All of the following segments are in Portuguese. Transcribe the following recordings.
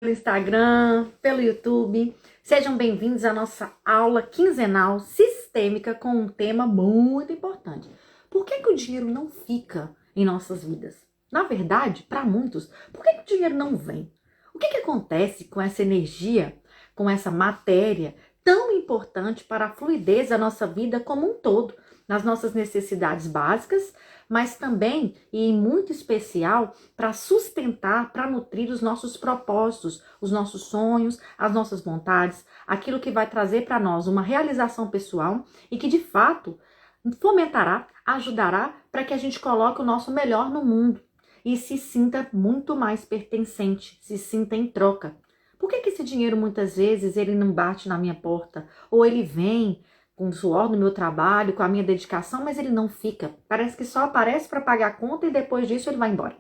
Pelo Instagram, pelo YouTube. Sejam bem-vindos à nossa aula quinzenal sistêmica com um tema muito importante. Por que o dinheiro não fica em nossas vidas? Na verdade, para muitos, por que o dinheiro não vem? O que acontece com essa energia, com essa matéria tão importante para a fluidez da nossa vida como um todo, nas nossas necessidades básicas, mas também, e em muito especial, para sustentar, para nutrir os nossos propósitos, os nossos sonhos, as nossas vontades, aquilo que vai trazer para nós uma realização pessoal e que, de fato, fomentará, ajudará para que a gente coloque o nosso melhor no mundo e se sinta muito mais pertencente, se sinta em troca. Por que esse dinheiro, muitas vezes, ele não bate na minha porta? Ou ele vem com o suor do meu trabalho, com a minha dedicação, mas ele não fica. Parece que só aparece para pagar a conta e depois disso ele vai embora.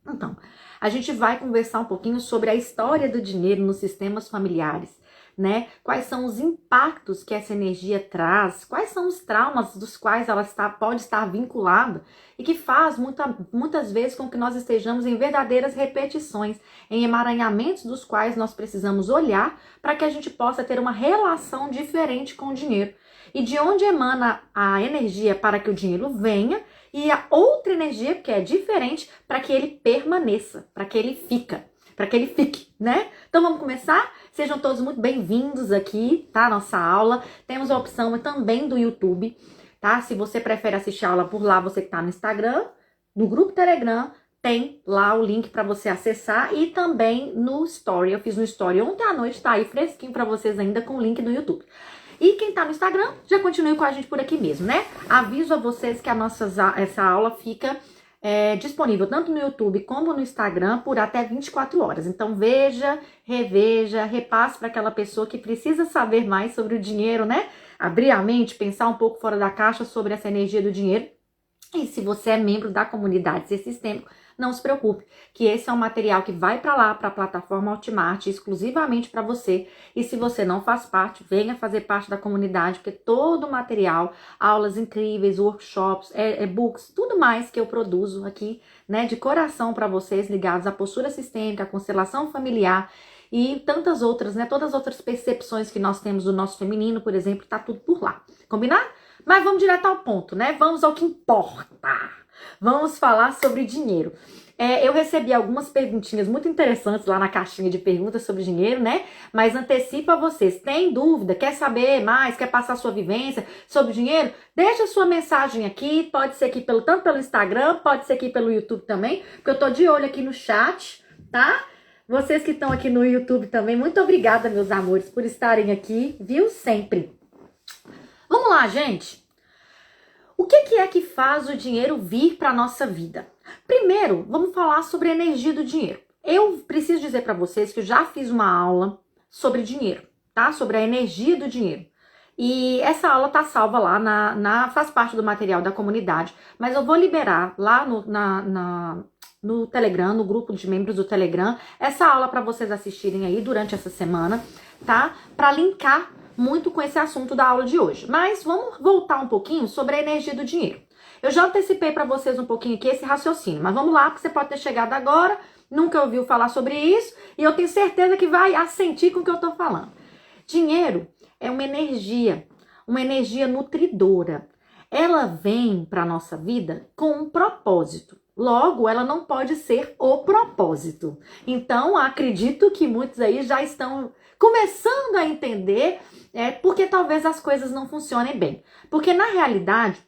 Então, a gente vai conversar um pouquinho sobre a história do dinheiro nos sistemas familiares, né? Quais são os impactos que essa energia traz, quais são os traumas dos quais ela pode estar vinculada e que faz muitas vezes com que nós estejamos em verdadeiras repetições, em emaranhamentos dos quais nós precisamos olhar para que a gente possa ter uma relação diferente com o dinheiro. E de onde emana a energia para que o dinheiro venha e a outra energia, que é diferente, para que ele permaneça, para que ele fique, né? Então vamos começar? Sejam todos muito bem-vindos aqui, tá? Nossa aula. Temos a opção também do YouTube, tá? Se você prefere assistir a aula por lá, você que tá no Instagram, no grupo Telegram, tem lá o link para você acessar e também no Story. Eu fiz no Story ontem à noite, tá aí fresquinho para vocês ainda com o link do YouTube. E quem tá no Instagram, já continue com a gente por aqui mesmo, né? Aviso a vocês que essa aula fica disponível tanto no YouTube como no Instagram por até 24 horas. Então veja, reveja, repasse para aquela pessoa que precisa saber mais sobre o dinheiro, né? Abrir a mente, pensar um pouco fora da caixa sobre essa energia do dinheiro. E se você é membro da comunidade Ser Sistêmico, não se preocupe, que esse é um material que vai para lá, para a plataforma Hotmart, exclusivamente para você. E se você não faz parte, venha fazer parte da comunidade, porque todo o material, aulas incríveis, workshops, e-books, tudo mais que eu produzo aqui, né, de coração para vocês, ligados à postura sistêmica, à constelação familiar e tantas outras, né, todas as outras percepções que nós temos do nosso feminino, por exemplo, tá tudo por lá. Combinado? Mas vamos direto ao ponto, né? Vamos ao que importa. Vamos falar sobre dinheiro. Eu recebi algumas perguntinhas muito interessantes lá na caixinha de perguntas sobre dinheiro, né? Mas antecipo a vocês, tem dúvida, quer saber mais, quer passar sua vivência sobre dinheiro? Deixa sua mensagem aqui, pode ser aqui tanto pelo Instagram, pode ser aqui pelo YouTube também, porque eu tô de olho aqui no chat, tá? Vocês que estão aqui no YouTube também, muito obrigada, meus amores, por estarem aqui, viu? Sempre. Vamos lá, gente. O que é que faz o dinheiro vir para a nossa vida? Primeiro, vamos falar sobre a energia do dinheiro. Eu preciso dizer para vocês que eu já fiz uma aula sobre dinheiro, tá? Sobre a energia do dinheiro. E essa aula tá salva lá, faz parte do material da comunidade, mas eu vou liberar lá no Telegram, no grupo de membros do Telegram, essa aula para vocês assistirem aí durante essa semana, tá? Para linkar muito com esse assunto da aula de hoje. Mas vamos voltar um pouquinho sobre a energia do dinheiro. Eu já antecipei para vocês um pouquinho aqui esse raciocínio, mas vamos lá, porque você pode ter chegado agora, nunca ouviu falar sobre isso, e eu tenho certeza que vai assentir com o que eu tô falando. Dinheiro é uma energia nutridora. Ela vem para nossa vida com um propósito. Logo, ela não pode ser o propósito. Então, acredito que muitos aí já estão começando a entender porque talvez as coisas não funcionem bem. Porque, na realidade,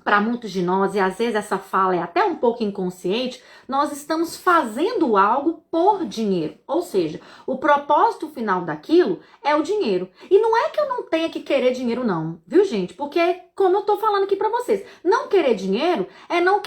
para muitos de nós, e às vezes essa fala é até um pouco inconsciente, nós estamos fazendo algo por dinheiro. Ou seja, o propósito final daquilo é o dinheiro. E não é que eu não tenha que querer dinheiro não, viu gente? Porque, como eu tô falando aqui para vocês, não querer dinheiro é não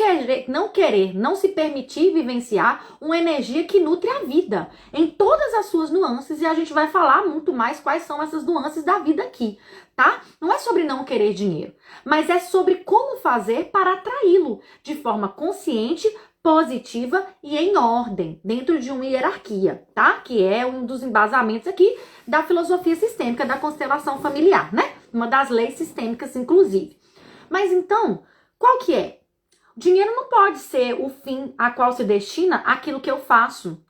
se permitir vivenciar uma energia que nutre a vida, em todas as suas nuances, e a gente vai falar muito mais quais são essas nuances da vida aqui, tá? Não é sobre não querer dinheiro, mas é sobre como fazer para atraí-lo de forma consciente, positiva e em ordem, dentro de uma hierarquia, tá? Que é um dos embasamentos aqui da filosofia sistêmica da constelação familiar, né? Uma das leis sistêmicas, inclusive. Mas então, qual que é? O dinheiro não pode ser o fim a qual se destina aquilo que eu faço.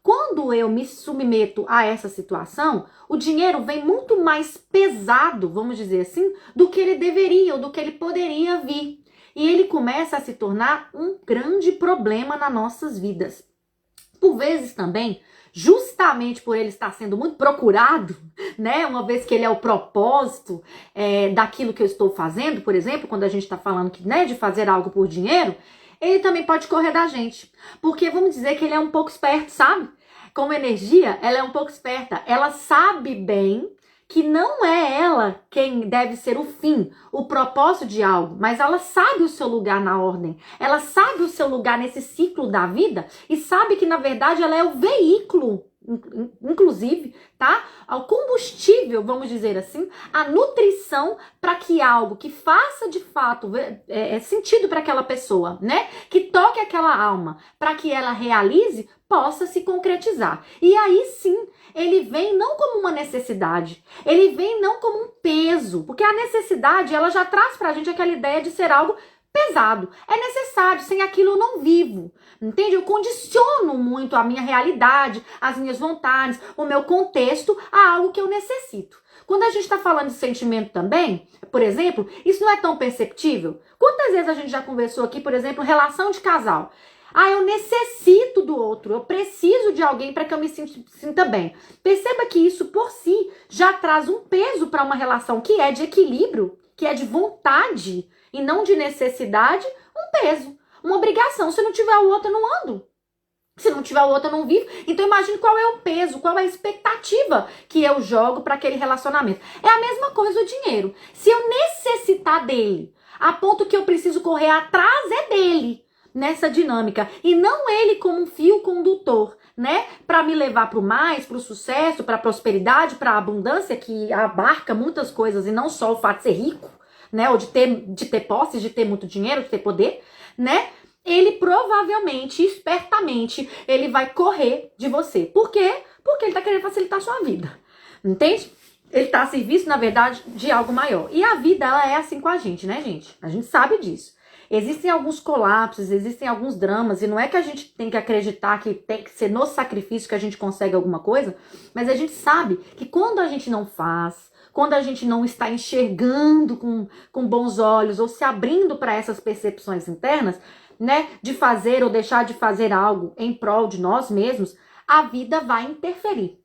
quando eu me submeto a essa situação, o dinheiro vem muito mais pesado, vamos dizer assim, do que ele deveria ou do que ele poderia vir. E ele começa a se tornar um grande problema nas nossas vidas. Por vezes também, justamente por ele estar sendo muito procurado, né? Uma vez que ele é o propósito daquilo que eu estou fazendo, por exemplo, quando a gente está falando que, né, de fazer algo por dinheiro, ele também pode correr da gente. Porque vamos dizer que ele é um pouco esperto, sabe? Como energia, ela é um pouco esperta. Ela sabe bem que não é ela quem deve ser o fim, o propósito de algo, mas ela sabe o seu lugar na ordem, ela sabe o seu lugar nesse ciclo da vida e sabe que, na verdade, ela é o veículo, inclusive, tá? O combustível, vamos dizer assim, a nutrição para que algo que faça de fato sentido para aquela pessoa, né? Que toque aquela alma, para que ela realize, possa se concretizar. E aí sim, ele vem não como uma necessidade, ele vem não como um peso, porque a necessidade, ela já traz pra gente aquela ideia de ser algo pesado. É necessário, sem aquilo eu não vivo, entende? Eu condiciono muito a minha realidade, as minhas vontades, o meu contexto a algo que eu necessito. Quando a gente está falando de sentimento também, por exemplo, isso não é tão perceptível. Quantas vezes a gente já conversou aqui, por exemplo, relação de casal? Ah, eu necessito do outro, eu preciso de alguém para que eu me sinta bem. Perceba que isso por si já traz um peso para uma relação que é de equilíbrio, que é de vontade e não de necessidade, um peso, uma obrigação. Se não tiver o outro, eu não ando. Se não tiver o outro, eu não vivo. Então imagine qual é o peso, qual é a expectativa que eu jogo para aquele relacionamento. É a mesma coisa o dinheiro. Se eu necessitar dele, a ponto que eu preciso correr atrás é dele, nessa dinâmica, e não ele como um fio condutor, né, para me levar para o mais, para o sucesso, para a prosperidade, para a abundância, que abarca muitas coisas e não só o fato de ser rico, né, ou de ter posse, de ter muito dinheiro, de ter poder, né, ele provavelmente, espertamente, ele vai correr de você. Por quê? Porque ele tá querendo facilitar a sua vida, entende? Ele tá a serviço, na verdade, de algo maior. E a vida, ela é assim com a gente, né, gente? A gente sabe disso. Existem alguns colapsos, existem alguns dramas, e não é que a gente tem que acreditar que tem que ser no sacrifício que a gente consegue alguma coisa, mas a gente sabe que quando a gente não faz, quando a gente não está enxergando com bons olhos, ou se abrindo para essas percepções internas, né, de fazer ou deixar de fazer algo em prol de nós mesmos, a vida vai interferir.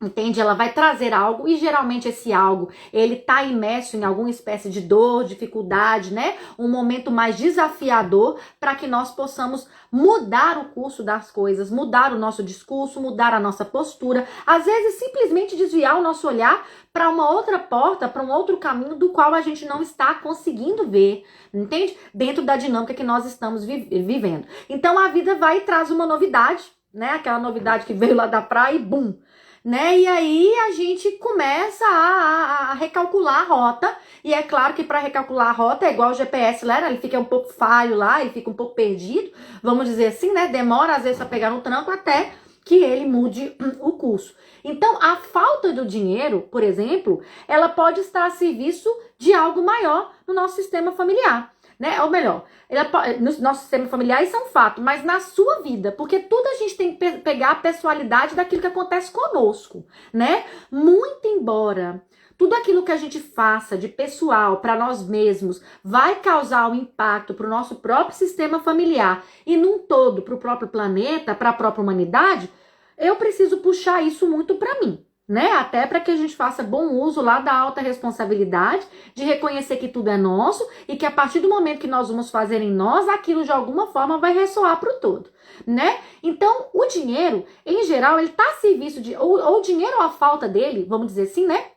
Entende? Ela vai trazer algo e geralmente esse algo, ele tá imerso em alguma espécie de dor, dificuldade, né? Um momento mais desafiador para que nós possamos mudar o curso das coisas, mudar o nosso discurso, mudar a nossa postura, às vezes simplesmente desviar o nosso olhar para uma outra porta, para um outro caminho do qual a gente não está conseguindo ver, entende? Dentro da dinâmica que nós estamos vivendo. Então a vida vai e traz uma novidade, né? Aquela novidade que veio lá da praia e bum! Né? E aí a gente começa a recalcular a rota, e é claro que para recalcular a rota é igual o GPS lá, né? Ele fica um pouco falho lá, ele fica um pouco perdido, vamos dizer assim, né? Demora às vezes para pegar no tranco até que ele mude o curso. Então, a falta do dinheiro, por exemplo, ela pode estar a serviço de algo maior no nosso sistema familiar. Né? Ou melhor, no nosso sistema familiar isso é um fato, mas na sua vida, porque tudo a gente tem que pegar a pessoalidade daquilo que acontece conosco, né? Muito embora tudo aquilo que a gente faça de pessoal para nós mesmos vai causar um impacto para o nosso próprio sistema familiar e num todo para o próprio planeta, para a própria humanidade, eu preciso puxar isso muito para mim. Né? Até para que a gente faça bom uso lá da alta responsabilidade, de reconhecer que tudo é nosso e que a partir do momento que nós vamos fazer em nós, aquilo de alguma forma vai ressoar para o todo, né? Então, o dinheiro, em geral, ele está a serviço de, ou o dinheiro ou a falta dele, vamos dizer assim, né?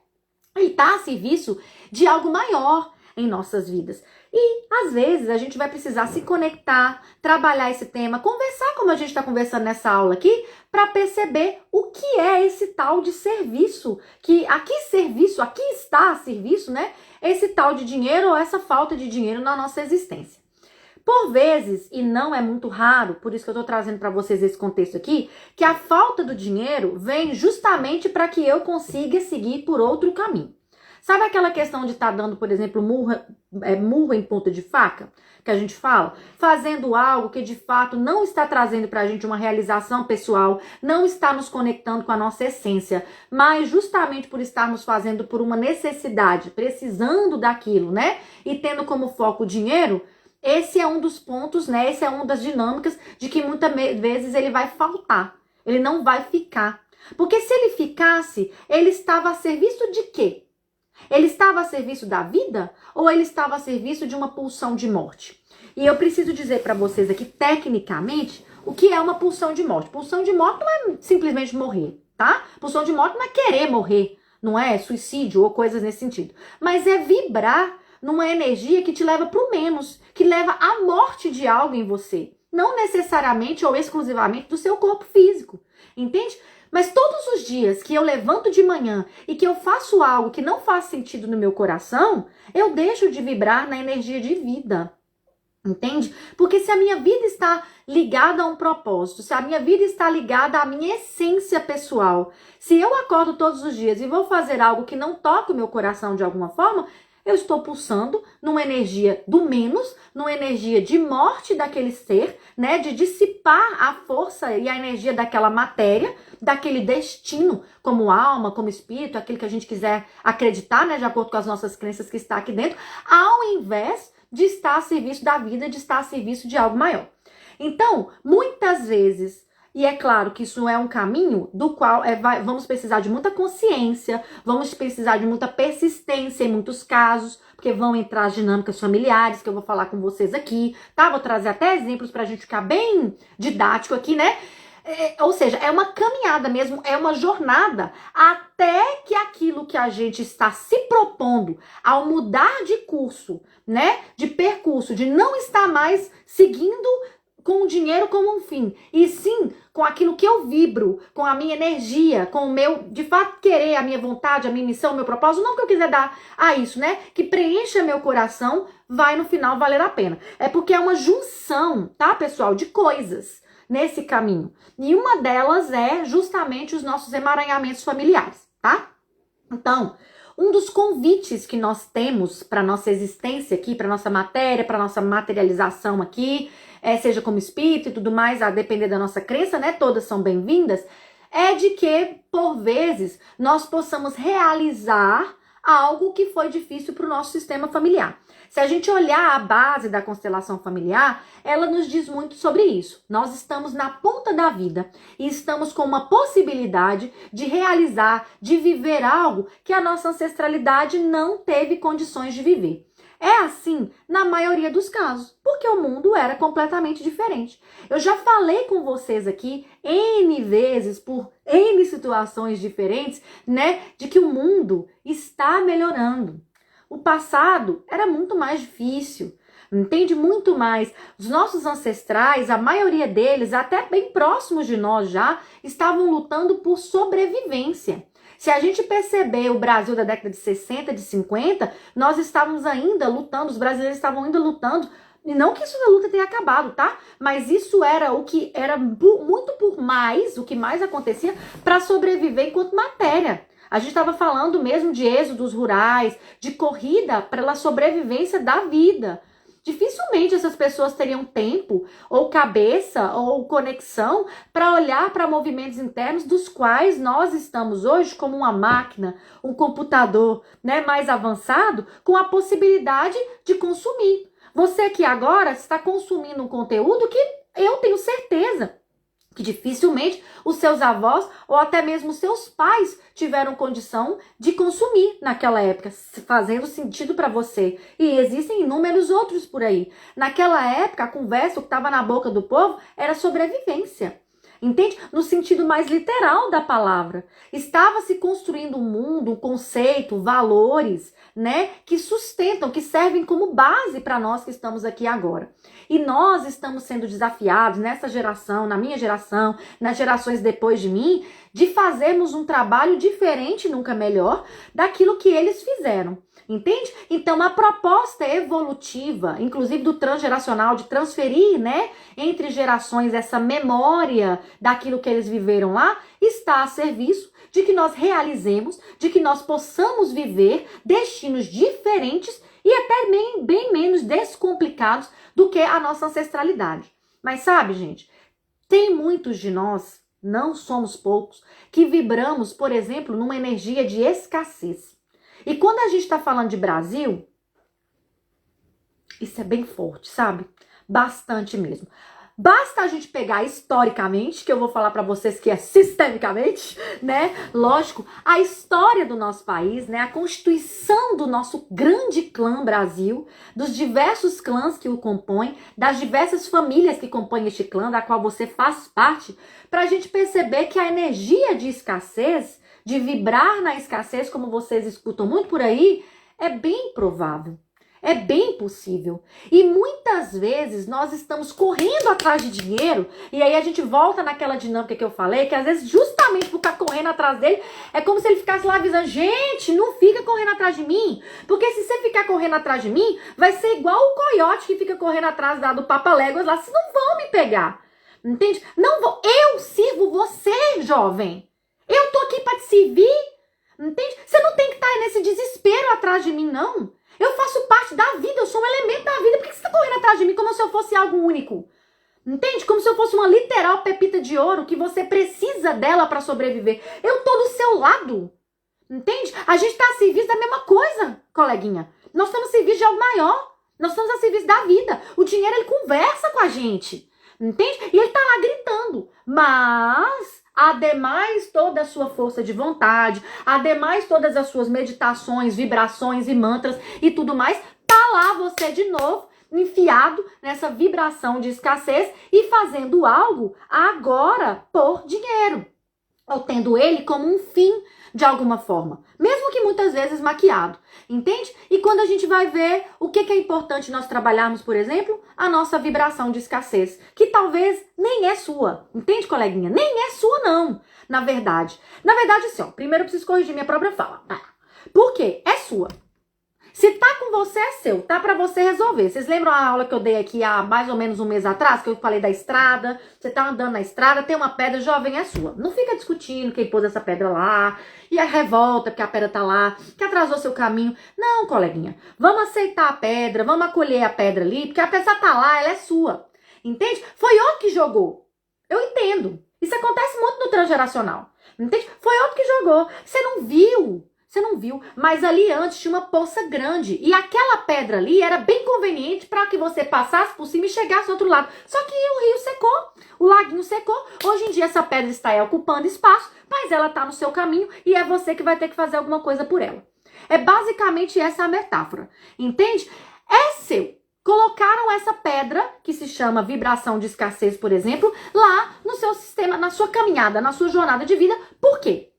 Ele está a serviço de algo maior em nossas vidas. E, às vezes, a gente vai precisar se conectar, trabalhar esse tema, conversar como a gente está conversando nessa aula aqui, para perceber o que é esse tal de serviço, que aqui está a serviço, né? Esse tal de dinheiro ou essa falta de dinheiro na nossa existência. Por vezes, e não é muito raro, por isso que eu estou trazendo para vocês esse contexto aqui, que a falta do dinheiro vem justamente para que eu consiga seguir por outro caminho. Sabe aquela questão de estar dando, por exemplo, murro em ponta de faca? Que a gente fala? Fazendo algo que de fato não está trazendo pra gente uma realização pessoal, não está nos conectando com a nossa essência, mas justamente por estarmos fazendo por uma necessidade, precisando daquilo, né? E tendo como foco o dinheiro, esse é um dos pontos, né? Esse é uma das dinâmicas de que muitas vezes ele vai faltar, ele não vai ficar. Porque se ele ficasse, ele estava a serviço de quê? Ele estava a serviço da vida ou ele estava a serviço de uma pulsão de morte? E eu preciso dizer para vocês aqui, tecnicamente, o que é uma pulsão de morte. Pulsão de morte não é simplesmente morrer, tá? Pulsão de morte não é querer morrer, não é suicídio ou coisas nesse sentido. Mas é vibrar numa energia que te leva para o menos, que leva à morte de algo em você. Não necessariamente ou exclusivamente do seu corpo físico, entende? Mas todos os dias que eu levanto de manhã e que eu faço algo que não faz sentido no meu coração, eu deixo de vibrar na energia de vida. Entende? Porque se a minha vida está ligada a um propósito, se a minha vida está ligada à minha essência pessoal, se eu acordo todos os dias e vou fazer algo que não toca o meu coração de alguma forma, eu estou pulsando numa energia do menos, numa energia de morte daquele ser, né? De dissipar a força e a energia daquela matéria, daquele destino, como alma, como espírito, aquilo que a gente quiser acreditar, né? De acordo com as nossas crenças que está aqui dentro, ao invés de estar a serviço da vida, de estar a serviço de algo maior. Então, muitas vezes, e é claro que isso é um caminho do qual vamos precisar de muita consciência, vamos precisar de muita persistência em muitos casos, porque vão entrar as dinâmicas familiares que eu vou falar com vocês aqui, tá? Vou trazer até exemplos pra gente ficar bem didático aqui, né? Ou seja, é uma caminhada mesmo, é uma jornada até que aquilo que a gente está se propondo ao mudar de curso, né, de percurso, de não estar mais seguindo com o dinheiro como um fim, e sim com aquilo que eu vibro, com a minha energia, com o meu, de fato, querer, a minha vontade, a minha missão, o meu propósito, não que eu quiser dar a isso, né, que preencha meu coração, vai no final valer a pena. É porque é uma junção, tá, pessoal, de coisas nesse caminho. E uma delas é justamente os nossos emaranhamentos familiares, tá? Então, um dos convites que nós temos para nossa existência aqui, para nossa matéria, para nossa materialização aqui, seja como espírito e tudo mais, a depender da nossa crença, né? Todas são bem-vindas, é de que, por vezes, nós possamos realizar algo que foi difícil para o nosso sistema familiar. Se a gente olhar a base da constelação familiar, ela nos diz muito sobre isso. Nós estamos na ponta da vida e estamos com uma possibilidade de realizar, de viver algo que a nossa ancestralidade não teve condições de viver. É assim na maioria dos casos, porque o mundo era completamente diferente. Eu já falei com vocês aqui N vezes, por N situações diferentes, né, de que o mundo está melhorando. O passado era muito mais difícil, entende? Muito mais. Os nossos ancestrais, a maioria deles, até bem próximos de nós já, estavam lutando por sobrevivência. Se a gente perceber o Brasil da década de 60, de 50, nós estávamos ainda lutando, os brasileiros estavam ainda lutando, e não que isso da luta tenha acabado, tá? Mas isso era o que era muito por mais, o que mais acontecia para sobreviver enquanto matéria. A gente estava falando mesmo de êxodos rurais, de corrida pela sobrevivência da vida. Dificilmente essas pessoas teriam tempo, ou cabeça, ou conexão para olhar para movimentos internos dos quais nós estamos hoje como uma máquina, um computador, né, mais avançado, com a possibilidade de consumir. Você que agora está consumindo um conteúdo que eu tenho certeza que dificilmente os seus avós ou até mesmo os seus pais tiveram condição de consumir naquela época, fazendo sentido para você. E existem inúmeros outros por aí. Naquela época, a conversa, o que estava na boca do povo, era sobrevivência. Entende? No sentido mais literal da palavra. Estava se construindo um mundo, um conceito, valores, né, que sustentam, que servem como base para nós que estamos aqui agora. E nós estamos sendo desafiados nessa geração, na minha geração, nas gerações depois de mim, de fazermos um trabalho diferente, nunca melhor, daquilo que eles fizeram. Entende? Então, a proposta evolutiva, inclusive do transgeracional, de transferir, né, entre gerações essa memória daquilo que eles viveram lá, está a serviço de que nós realizemos, de que nós possamos viver destinos diferentes e até bem menos descomplicados do que a nossa ancestralidade. Mas sabe, gente, tem muitos de nós, não somos poucos, que vibramos, por exemplo, numa energia de escassez. E quando a gente está falando de Brasil, isso é bem forte, sabe? Bastante mesmo. Basta a gente pegar historicamente, que eu vou falar para vocês que é sistemicamente, né? Lógico, a história do nosso país, né? A constituição do nosso grande clã Brasil, dos diversos clãs que o compõem, das diversas famílias que compõem este clã, da qual você faz parte, para a gente perceber que a energia de escassez, de vibrar na escassez, como vocês escutam muito por aí, é bem provável. É bem possível. E muitas vezes nós estamos correndo atrás de dinheiro e aí a gente volta naquela dinâmica que eu falei, que às vezes justamente por ficar correndo atrás dele, é como se ele ficasse lá avisando, gente, não fica correndo atrás de mim, porque se você ficar correndo atrás de mim, vai ser igual o coiote que fica correndo atrás do Papa Léguas lá, vocês não vão me pegar. Entende? Não vou. Eu sirvo você, jovem. Eu tô aqui para te servir. Entende? Você não tem que estar nesse desespero atrás de mim, não. Eu faço parte da vida, eu sou um elemento da vida. Por que você está correndo atrás de mim como se eu fosse algo único? Entende? Como se eu fosse uma literal pepita de ouro que você precisa dela para sobreviver. Eu tô do seu lado. Entende? A gente está a serviço da mesma coisa, coleguinha. Nós estamos a serviço de algo maior. Nós estamos a serviço da vida. O dinheiro, ele conversa com a gente. Entende? E ele tá lá gritando. Mas, ademais toda a sua força de vontade, ademais todas as suas meditações, vibrações e mantras e tudo mais, tá lá você de novo, enfiado nessa vibração de escassez e fazendo algo agora por dinheiro. Ou tendo ele como um fim de alguma forma. Mesmo que muitas vezes maquiado. Entende? E quando a gente vai ver o que é importante nós trabalharmos, por exemplo, a nossa vibração de escassez. Que talvez nem é sua. Entende, coleguinha? Nem é sua, não. Na verdade. Na verdade, assim, ó. Primeiro eu preciso corrigir minha própria fala. Por quê? É sua. Se tá com você, é seu, tá pra você resolver. Vocês lembram a aula que eu dei aqui há mais ou menos um mês atrás, que eu falei da estrada? Você tá andando na estrada, tem uma pedra, jovem, é sua. Não fica discutindo quem pôs essa pedra lá, e a revolta porque a pedra tá lá, que atrasou seu caminho. Não, coleguinha, vamos aceitar a pedra, vamos acolher a pedra ali, porque a pedra tá lá, ela é sua. Entende? Foi outro que jogou. Eu entendo. Isso acontece muito no transgeracional. Entende? Foi outro que jogou. Você não viu. Você não viu, mas ali antes tinha uma poça grande. E aquela pedra ali era bem conveniente para que você passasse por cima e chegasse do outro lado. Só que o rio secou, o laguinho secou. Hoje em dia essa pedra está aí ocupando espaço, mas ela está no seu caminho e é você que vai ter que fazer alguma coisa por ela. É basicamente essa a metáfora, entende? É seu. Colocaram essa pedra, que se chama vibração de escassez, por exemplo, lá no seu sistema, na sua caminhada, na sua jornada de vida. Por quê?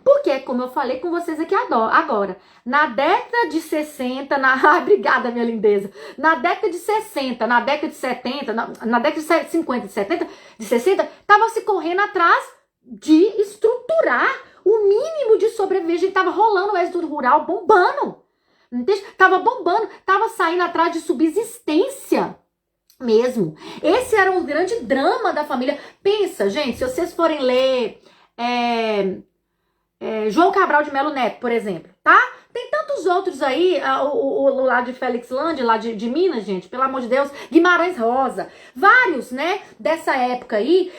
Porque, como eu falei com vocês aqui agora, na década de 60, obrigada, minha lindeza, na década de 60, na década de 70, na década de 50, de 70, de 60, estava se correndo atrás de estruturar o mínimo de sobrevivência. Estava rolando o êxodo rural bombando, entende? Tava bombando, tava saindo atrás de subsistência mesmo. Esse era um grande drama da família. Pensa, gente, se vocês forem ler... João Cabral de Melo Neto, por exemplo, tá? Tem tantos outros aí, o lá de Felixlândia, lá de Minas, gente, pelo amor de Deus, Guimarães Rosa, vários, né, dessa época aí,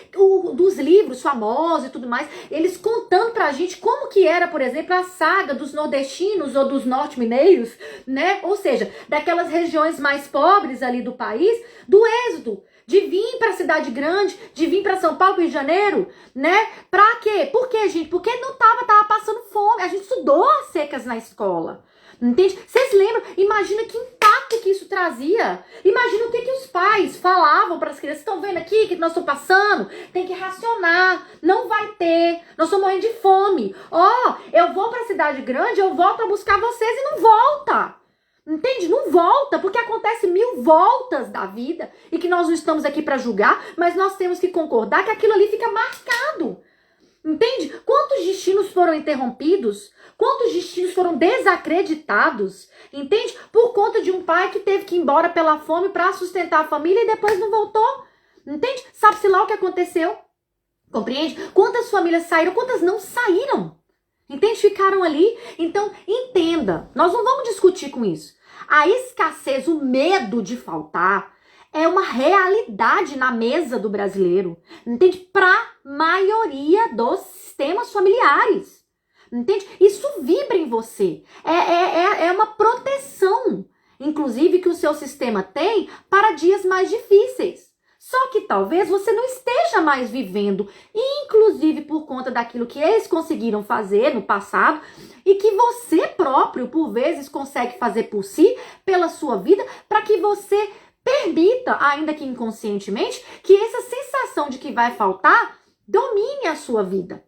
dos livros famosos e tudo mais, eles contando pra gente como que era, por exemplo, a saga dos nordestinos ou dos norte-mineiros, né, ou seja, daquelas regiões mais pobres ali do país, do êxodo, de vir pra cidade grande, de vir pra São Paulo, Rio de Janeiro, né? Pra quê? Por quê, gente? Porque não tava passando fome. A gente estudou as secas na escola. Entende? Vocês lembram? Imagina que impacto que isso trazia. Imagina o que os pais falavam para as crianças. Estão vendo aqui que nós estamos passando? Tem que racionar. Não vai ter. Nós estamos morrendo de fome. Eu vou pra cidade grande, eu volto pra buscar vocês e não volta. Entende? Não volta, porque acontece 1000 voltas da vida e que nós não estamos aqui para julgar, mas nós temos que concordar que aquilo ali fica marcado. Entende? Quantos destinos foram interrompidos? Quantos destinos foram desacreditados? Entende? Por conta de um pai que teve que ir embora pela fome para sustentar a família e depois não voltou. Entende? Sabe-se lá o que aconteceu? Compreende? Quantas famílias saíram, quantas não saíram? colocaram ali. Então, entenda, nós não vamos discutir com isso. A escassez, o medo de faltar, é uma realidade na mesa do brasileiro, entende? Para maioria dos sistemas familiares, entende? Isso vibra em você, é uma proteção, inclusive, que o seu sistema tem para dias mais difíceis. Só que talvez você não esteja mais vivendo, inclusive por conta daquilo que eles conseguiram fazer no passado e que você próprio, por vezes, consegue fazer por si, pela sua vida, para que você permita, ainda que inconscientemente, que essa sensação de que vai faltar domine a sua vida.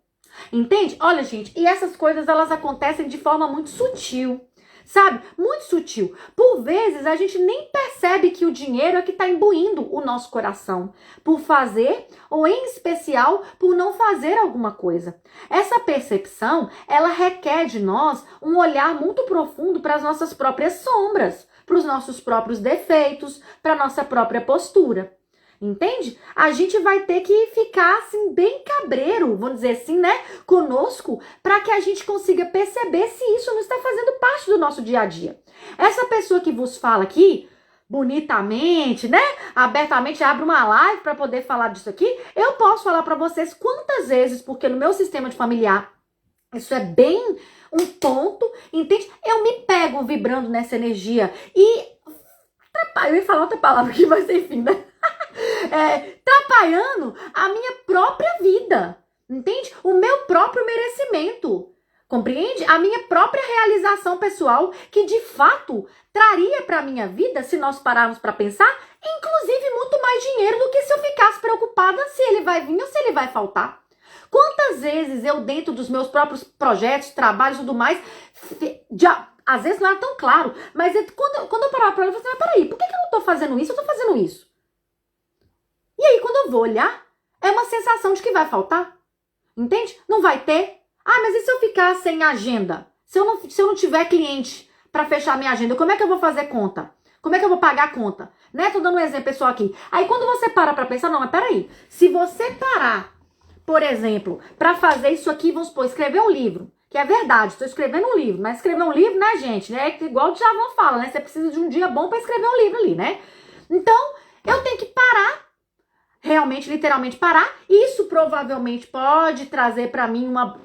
Entende? Olha, gente, e essas coisas elas acontecem de forma muito sutil. Sabe? Muito sutil. Por vezes, a gente nem percebe que o dinheiro é que está imbuindo o nosso coração por fazer, ou em especial, por não fazer alguma coisa. Essa percepção, ela requer de nós um olhar muito profundo para as nossas próprias sombras, para os nossos próprios defeitos, para a nossa própria postura. Entende? A gente vai ter que ficar assim bem cabreiro, vamos dizer assim, né, conosco, para que a gente consiga perceber se isso não está fazendo parte do nosso dia a dia. Essa pessoa que vos fala aqui, bonitamente, né, abertamente abre uma live para poder falar disso aqui, eu posso falar para vocês quantas vezes, porque no meu sistema de familiar, isso é bem um ponto, entende? Eu me pego vibrando nessa energia e eu ia falar outra palavra aqui, mas enfim, né? Atrapalhando a minha própria vida, entende? O meu próprio merecimento, compreende? A minha própria realização pessoal, que de fato traria para a minha vida, se nós pararmos para pensar, inclusive muito mais dinheiro do que se eu ficasse preocupada se ele vai vir ou se ele vai faltar. Quantas vezes eu, dentro dos meus próprios projetos, trabalhos e tudo mais, às vezes não era tão claro, mas quando eu parava para olhar, eu falei assim, peraí, por que eu não tô fazendo isso? Eu tô fazendo isso. E aí, quando eu vou olhar, é uma sensação de que vai faltar. Entende? Não vai ter. Ah, mas e se eu ficar sem agenda? Se eu não tiver cliente para fechar minha agenda, como é que eu vou fazer conta? Como é que eu vou pagar a conta? Né? Tô dando um exemplo pessoal aqui. Aí, quando você para pensar, não, mas peraí. Se você parar, por exemplo, para fazer isso aqui, vamos supor, escrever um livro. Que é verdade, estou escrevendo um livro. Mas escrever um livro, né, gente? Né? Igual o Djavan fala, né? Você precisa de um dia bom para escrever um livro ali, né? Então, eu tenho que parar. Realmente, literalmente parar. Isso provavelmente pode trazer para mim uma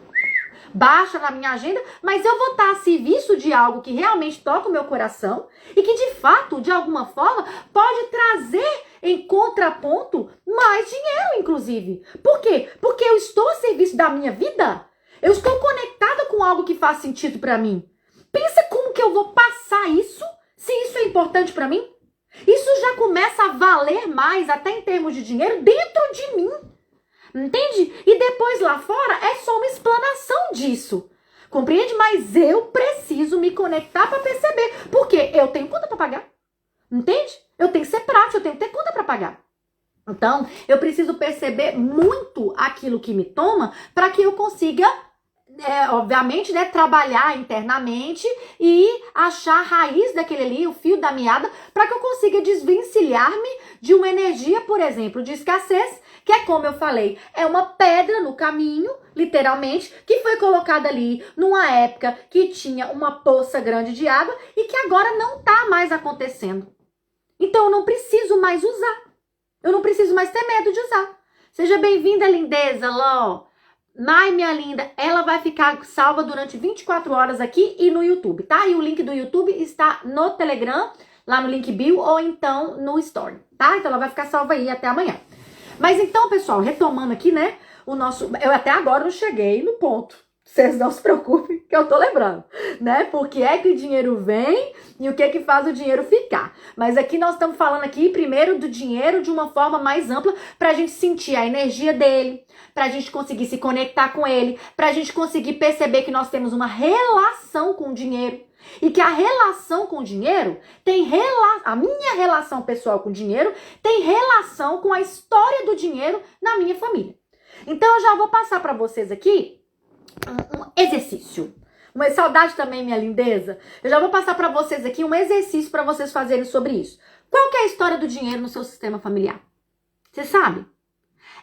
baixa na minha agenda, mas eu vou estar a serviço de algo que realmente toca o meu coração e que de fato, de alguma forma, pode trazer em contraponto mais dinheiro, inclusive. Por quê? Porque eu estou a serviço da minha vida. Eu estou conectada com algo que faz sentido para mim. Pensa como que eu vou passar isso, se isso é importante para mim. Isso já começa a valer mais, até em termos de dinheiro, dentro de mim. Entende? E depois lá fora é só uma explanação disso. Compreende? Mas eu preciso me conectar para perceber. Porque eu tenho conta para pagar. Entende? Eu tenho que ser prático, eu tenho que ter conta para pagar. Então, eu preciso perceber muito aquilo que me toma para que eu consiga, obviamente, né, trabalhar internamente e achar a raiz daquele ali, o fio da meada, para que eu consiga desvencilhar-me de uma energia, por exemplo, de escassez, que é como eu falei, é uma pedra no caminho, literalmente, que foi colocada ali numa época que tinha uma poça grande de água e que agora não está mais acontecendo. Então eu não preciso mais usar. Eu não preciso mais ter medo de usar. Seja bem-vinda, lindeza, Ló. Mai, minha linda, ela vai ficar salva durante 24 horas aqui e no YouTube, tá? E o link do YouTube está no Telegram, lá no link bio, ou então no Story, tá? Então ela vai ficar salva aí até amanhã. Mas então, pessoal, retomando aqui, né, eu até agora não cheguei no ponto. Vocês não se preocupem que eu tô lembrando, né? Porque é que o dinheiro vem e o que é que faz o dinheiro ficar. Mas aqui nós estamos falando aqui primeiro do dinheiro de uma forma mais ampla pra gente sentir a energia dele, pra gente conseguir se conectar com ele, pra gente conseguir perceber que nós temos uma relação com o dinheiro. E que a relação com o dinheiro a minha relação pessoal com o dinheiro tem relação com a história do dinheiro na minha família. Então eu já vou passar para vocês aqui um exercício. Uma saudade também, minha lindeza. Eu já vou passar para vocês aqui um exercício para vocês fazerem sobre isso. Qual que é a história do dinheiro no seu sistema familiar? Você sabe?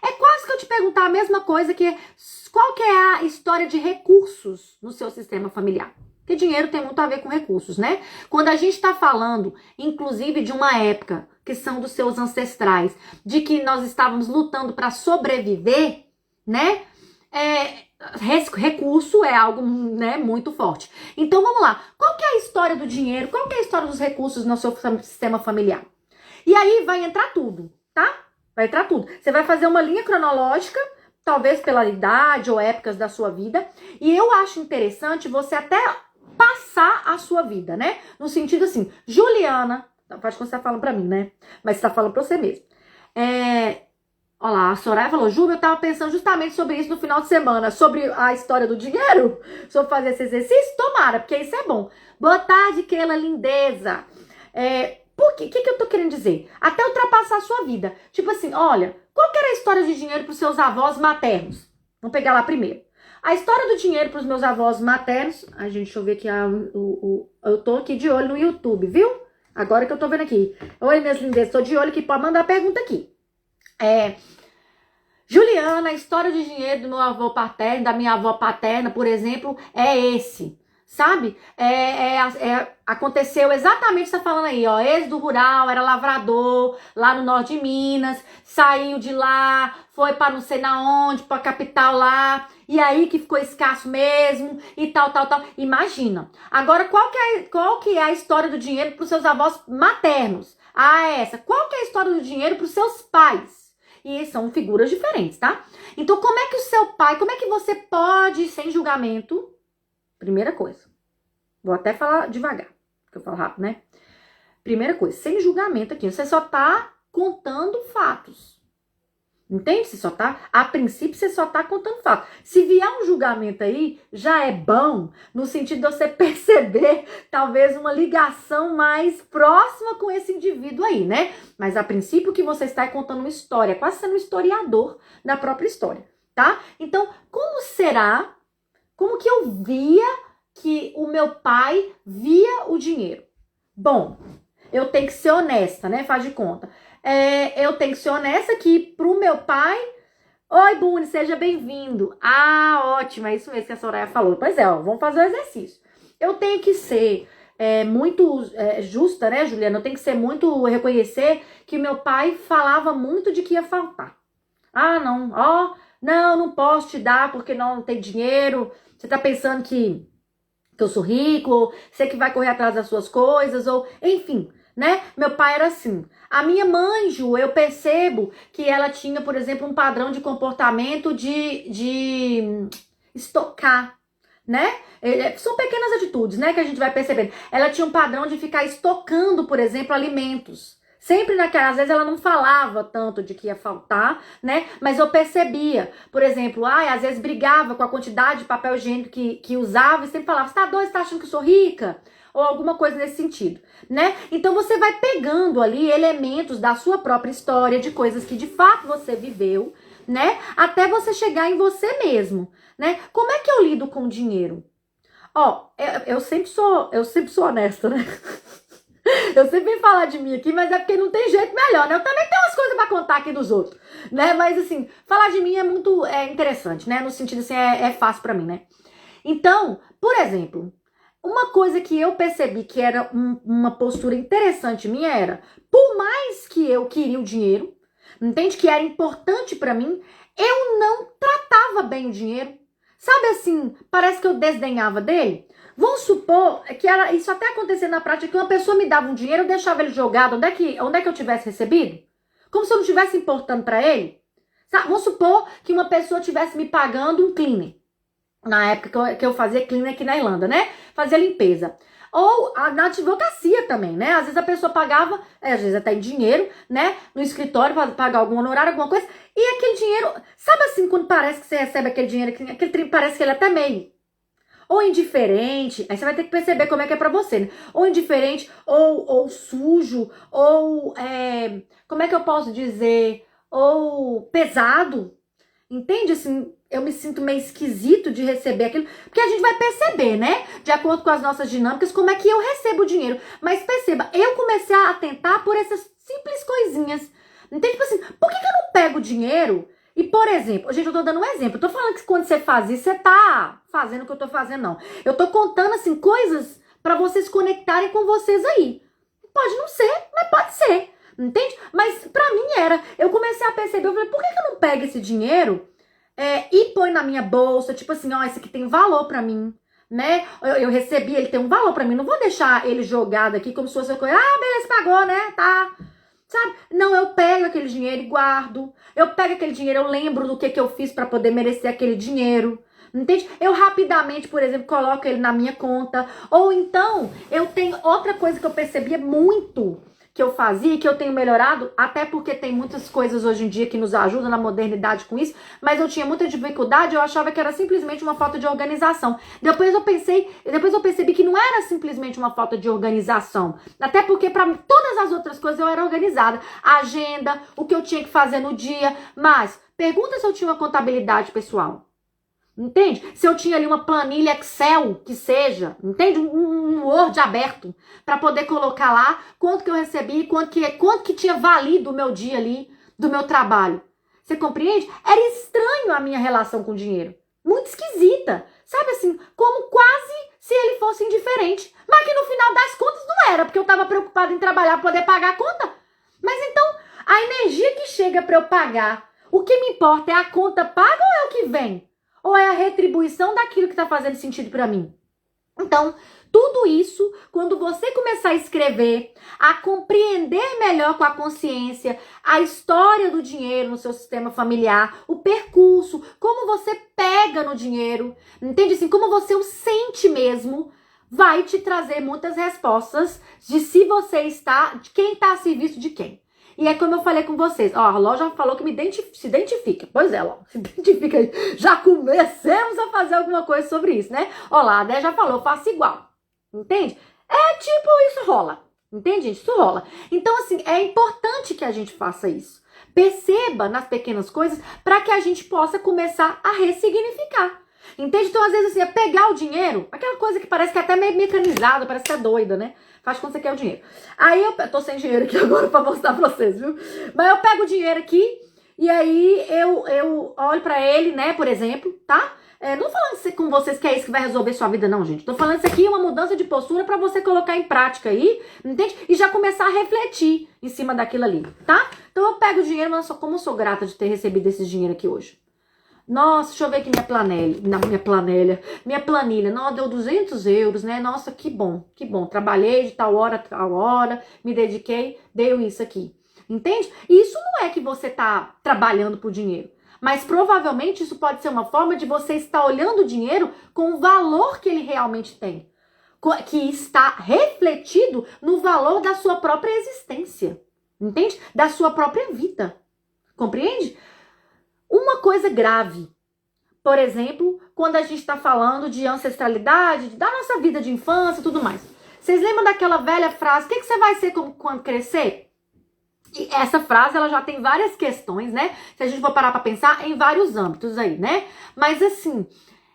É quase que eu te perguntar a mesma coisa que qual que é a história de recursos no seu sistema familiar? Porque dinheiro tem muito a ver com recursos, né? Quando a gente está falando, inclusive, de uma época que são dos seus ancestrais, de que nós estávamos lutando para sobreviver, né? Recurso é algo, né, muito forte. Então vamos lá. Qual que é a história do dinheiro? Qual que é a história dos recursos no seu sistema familiar? E aí vai entrar tudo, tá? Vai entrar tudo. Você vai fazer uma linha cronológica, talvez pela idade ou épocas da sua vida. E eu acho interessante você até passar a sua vida, né? No sentido assim, Juliana, faz quando você tá falando pra mim, né? Mas você tá falando pra você mesmo. Olha lá, a Soraya falou, Ju, eu tava pensando justamente sobre isso no final de semana, sobre a história do dinheiro, sobre fazer esse exercício. Tomara, porque isso é bom. Boa tarde, Keila lindeza. Por quê? O que eu tô querendo dizer? Até ultrapassar a sua vida. Tipo assim, olha, qual que era a história de dinheiro pros seus avós maternos? Vamos pegar lá primeiro. A história do dinheiro pros meus avós maternos... Ai, gente, deixa eu ver aqui. Eu tô aqui de olho no YouTube, viu? Agora que eu tô vendo aqui. Oi, minhas lindezas, tô de olho aqui. Pode mandar pergunta aqui. Juliana, a história de dinheiro do meu avô paterno, da minha avó paterna, por exemplo, é esse. Sabe? Aconteceu exatamente o que você tá falando aí, ó. Êxodo rural, era lavrador, lá no norte de Minas, saiu de lá, foi para não sei na onde, para a capital lá, e aí que ficou escasso mesmo, e tal. Imagina. Agora, qual que é a história do dinheiro para os seus avós maternos? Essa. Qual que é a história do dinheiro para os seus pais? E são figuras diferentes, tá? Então, como é que o seu pai, como é que você pode, sem julgamento... Primeira coisa, vou até falar devagar, porque eu falo rápido, né? Primeira coisa, sem julgamento aqui, você só tá contando fatos. Entende? A princípio, você só tá contando fatos. Se vier um julgamento aí, já é bom, no sentido de você perceber, talvez, uma ligação mais próxima com esse indivíduo aí, né? Mas, a princípio, o que você está é contando uma história, quase sendo um historiador da própria história, tá? Então, como que eu via que o meu pai via o dinheiro? Bom, eu tenho que ser honesta, né? Faz de conta. Eu tenho que ser honesta que pro meu pai... Oi, Buni, seja bem-vindo. Ótimo, é isso mesmo que a Soraya falou. Pois é, ó, vamos fazer o exercício. Eu tenho que ser muito justa, né, Juliana? Eu tenho que ser muito... reconhecer que meu pai falava muito de que ia faltar. Não posso te dar porque não tem dinheiro... Você tá pensando que eu sou rico, ou você que vai correr atrás das suas coisas, ou enfim, né? Meu pai era assim. A minha mãe, Ju, eu percebo que ela tinha, por exemplo, um padrão de comportamento de estocar, né? São pequenas atitudes, né, que a gente vai percebendo. Ela tinha um padrão de ficar estocando, por exemplo, alimentos. Sempre às vezes ela não falava tanto de que ia faltar, né? Mas eu percebia, por exemplo, às vezes brigava com a quantidade de papel higiênico que usava e sempre falava, você tá doido, você tá achando que eu sou rica? Ou alguma coisa nesse sentido, né? Então você vai pegando ali elementos da sua própria história, de coisas que de fato você viveu, né? Até você chegar em você mesmo, né? Como é que eu lido com o dinheiro? Eu sempre sou honesta, né? Eu sempre venho falar de mim aqui, mas é porque não tem jeito melhor, né? Eu também tenho umas coisas pra contar aqui dos outros, né? Mas assim, falar de mim é muito interessante, né? No sentido assim, é fácil pra mim, né? Então, por exemplo, uma coisa que eu percebi que era uma postura interessante minha era, por mais que eu queria o dinheiro, entende? Que era importante pra mim, eu não tratava bem o dinheiro. Sabe assim, parece que eu desdenhava dele. Vamos supor que isso até acontecia na prática, que uma pessoa me dava um dinheiro, eu deixava ele jogado onde é que eu tivesse recebido. Como se eu não estivesse importando pra ele. Sabe? Vamos supor que uma pessoa tivesse me pagando um cleaner. Na época que eu fazia cleaner aqui na Irlanda, né? Fazia limpeza. Ou na advocacia também, né? Às vezes a pessoa pagava, às vezes até em dinheiro, né? No escritório para pagar algum honorário, alguma coisa. E aquele dinheiro, sabe assim, quando parece que você recebe aquele dinheiro, aquele parece que ele é até meio. Ou indiferente, aí você vai ter que perceber como é que é pra você, né? Ou indiferente, ou sujo, ou, como é que eu posso dizer? Ou pesado. Entende? Assim, eu me sinto meio esquisito de receber aquilo, porque a gente vai perceber, né? De acordo com as nossas dinâmicas, como é que eu recebo o dinheiro. Mas perceba, eu comecei a atentar por essas simples coisinhas. Entende? Tipo assim, por que eu não pego o dinheiro E, por exemplo, gente, eu tô dando um exemplo. Eu tô falando que quando você faz isso, você tá fazendo o que eu tô fazendo, não. Eu tô contando, assim, coisas pra vocês conectarem com vocês aí. Pode não ser, mas pode ser. Entende? Mas pra mim era. Eu comecei a perceber, eu falei, por que eu não pego esse dinheiro e põe na minha bolsa? Tipo assim, ó, esse aqui tem valor pra mim. Né? Eu recebi, ele tem um valor pra mim. Não vou deixar ele jogado aqui como se fosse uma coisa. Ah, beleza, pagou, né? Tá. Sabe? Não, eu pego aquele dinheiro e guardo. Eu pego aquele dinheiro, eu lembro do que eu fiz pra poder merecer aquele dinheiro. Entende? Eu rapidamente, por exemplo, coloco ele na minha conta. Ou então, eu tenho outra coisa que eu percebia muito que eu fazia e que eu tenho melhorado, até porque tem muitas coisas hoje em dia que nos ajudam na modernidade com isso, mas eu tinha muita dificuldade, eu achava que era simplesmente uma falta de organização. Depois eu percebi que não era simplesmente uma falta de organização, até porque para todas as outras coisas eu era organizada, a agenda, o que eu tinha que fazer no dia, mas pergunta se eu tinha uma contabilidade pessoal. Entende? Se eu tinha ali uma planilha Excel, que seja, entende? Um Word aberto, para poder colocar lá quanto que eu recebi, quanto que tinha valido o meu dia ali, do meu trabalho. Você compreende? Era estranho a minha relação com o dinheiro. Muito esquisita. Sabe assim, como quase se ele fosse indiferente. Mas que no final das contas não era, porque eu estava preocupada em trabalhar para poder pagar a conta. Mas então, a energia que chega para eu pagar, o que me importa é a conta paga ou é o que vem? Ou é a retribuição daquilo que está fazendo sentido para mim? Então, tudo isso, quando você começar a escrever, a compreender melhor com a consciência a história do dinheiro no seu sistema familiar, o percurso, como você pega no dinheiro, entende? Assim, como você o sente mesmo, vai te trazer muitas respostas de se você está, de quem está a serviço de quem. E é como eu falei com vocês. Ó, a Ló já falou que se identifica. Pois é, Ló, se identifica aí. Já comecemos a fazer alguma coisa sobre isso, né? Ó lá, a Dé já falou, faça igual. Entende? É tipo, isso rola. Entende, gente? Isso rola. Então, assim, é importante que a gente faça isso. Perceba nas pequenas coisas para que a gente possa começar a ressignificar. Entende? Então, às vezes, assim, é pegar o dinheiro, aquela coisa que parece que é até meio mecanizada, parece que é doida, né? Faz quando você quer o dinheiro. Aí eu tô sem dinheiro aqui agora pra mostrar pra vocês, viu? Mas eu pego o dinheiro aqui e aí eu olho pra ele, né, por exemplo, tá? Não tô falando com vocês que é isso que vai resolver sua vida, não, gente. Tô falando isso aqui, uma mudança de postura pra você colocar em prática aí, entende? E já começar a refletir em cima daquilo ali, tá? Então eu pego o dinheiro, mas como eu sou grata de ter recebido esse dinheiro aqui hoje. Nossa, deixa eu ver aqui minha planilha, não, deu 200 euros, né? Nossa, que bom, trabalhei de tal hora, me dediquei, deu isso aqui, entende? E isso não é que você tá trabalhando por dinheiro, mas provavelmente isso pode ser uma forma de você estar olhando o dinheiro com o valor que ele realmente tem, que está refletido no valor da sua própria existência, entende? Da sua própria vida, compreende? Uma coisa grave, por exemplo, quando a gente está falando de ancestralidade, da nossa vida de infância e tudo mais. Vocês lembram daquela velha frase, o que você vai ser quando crescer? E essa frase, ela já tem várias questões, né? Se a gente for parar para pensar, em vários âmbitos aí, né? Mas assim,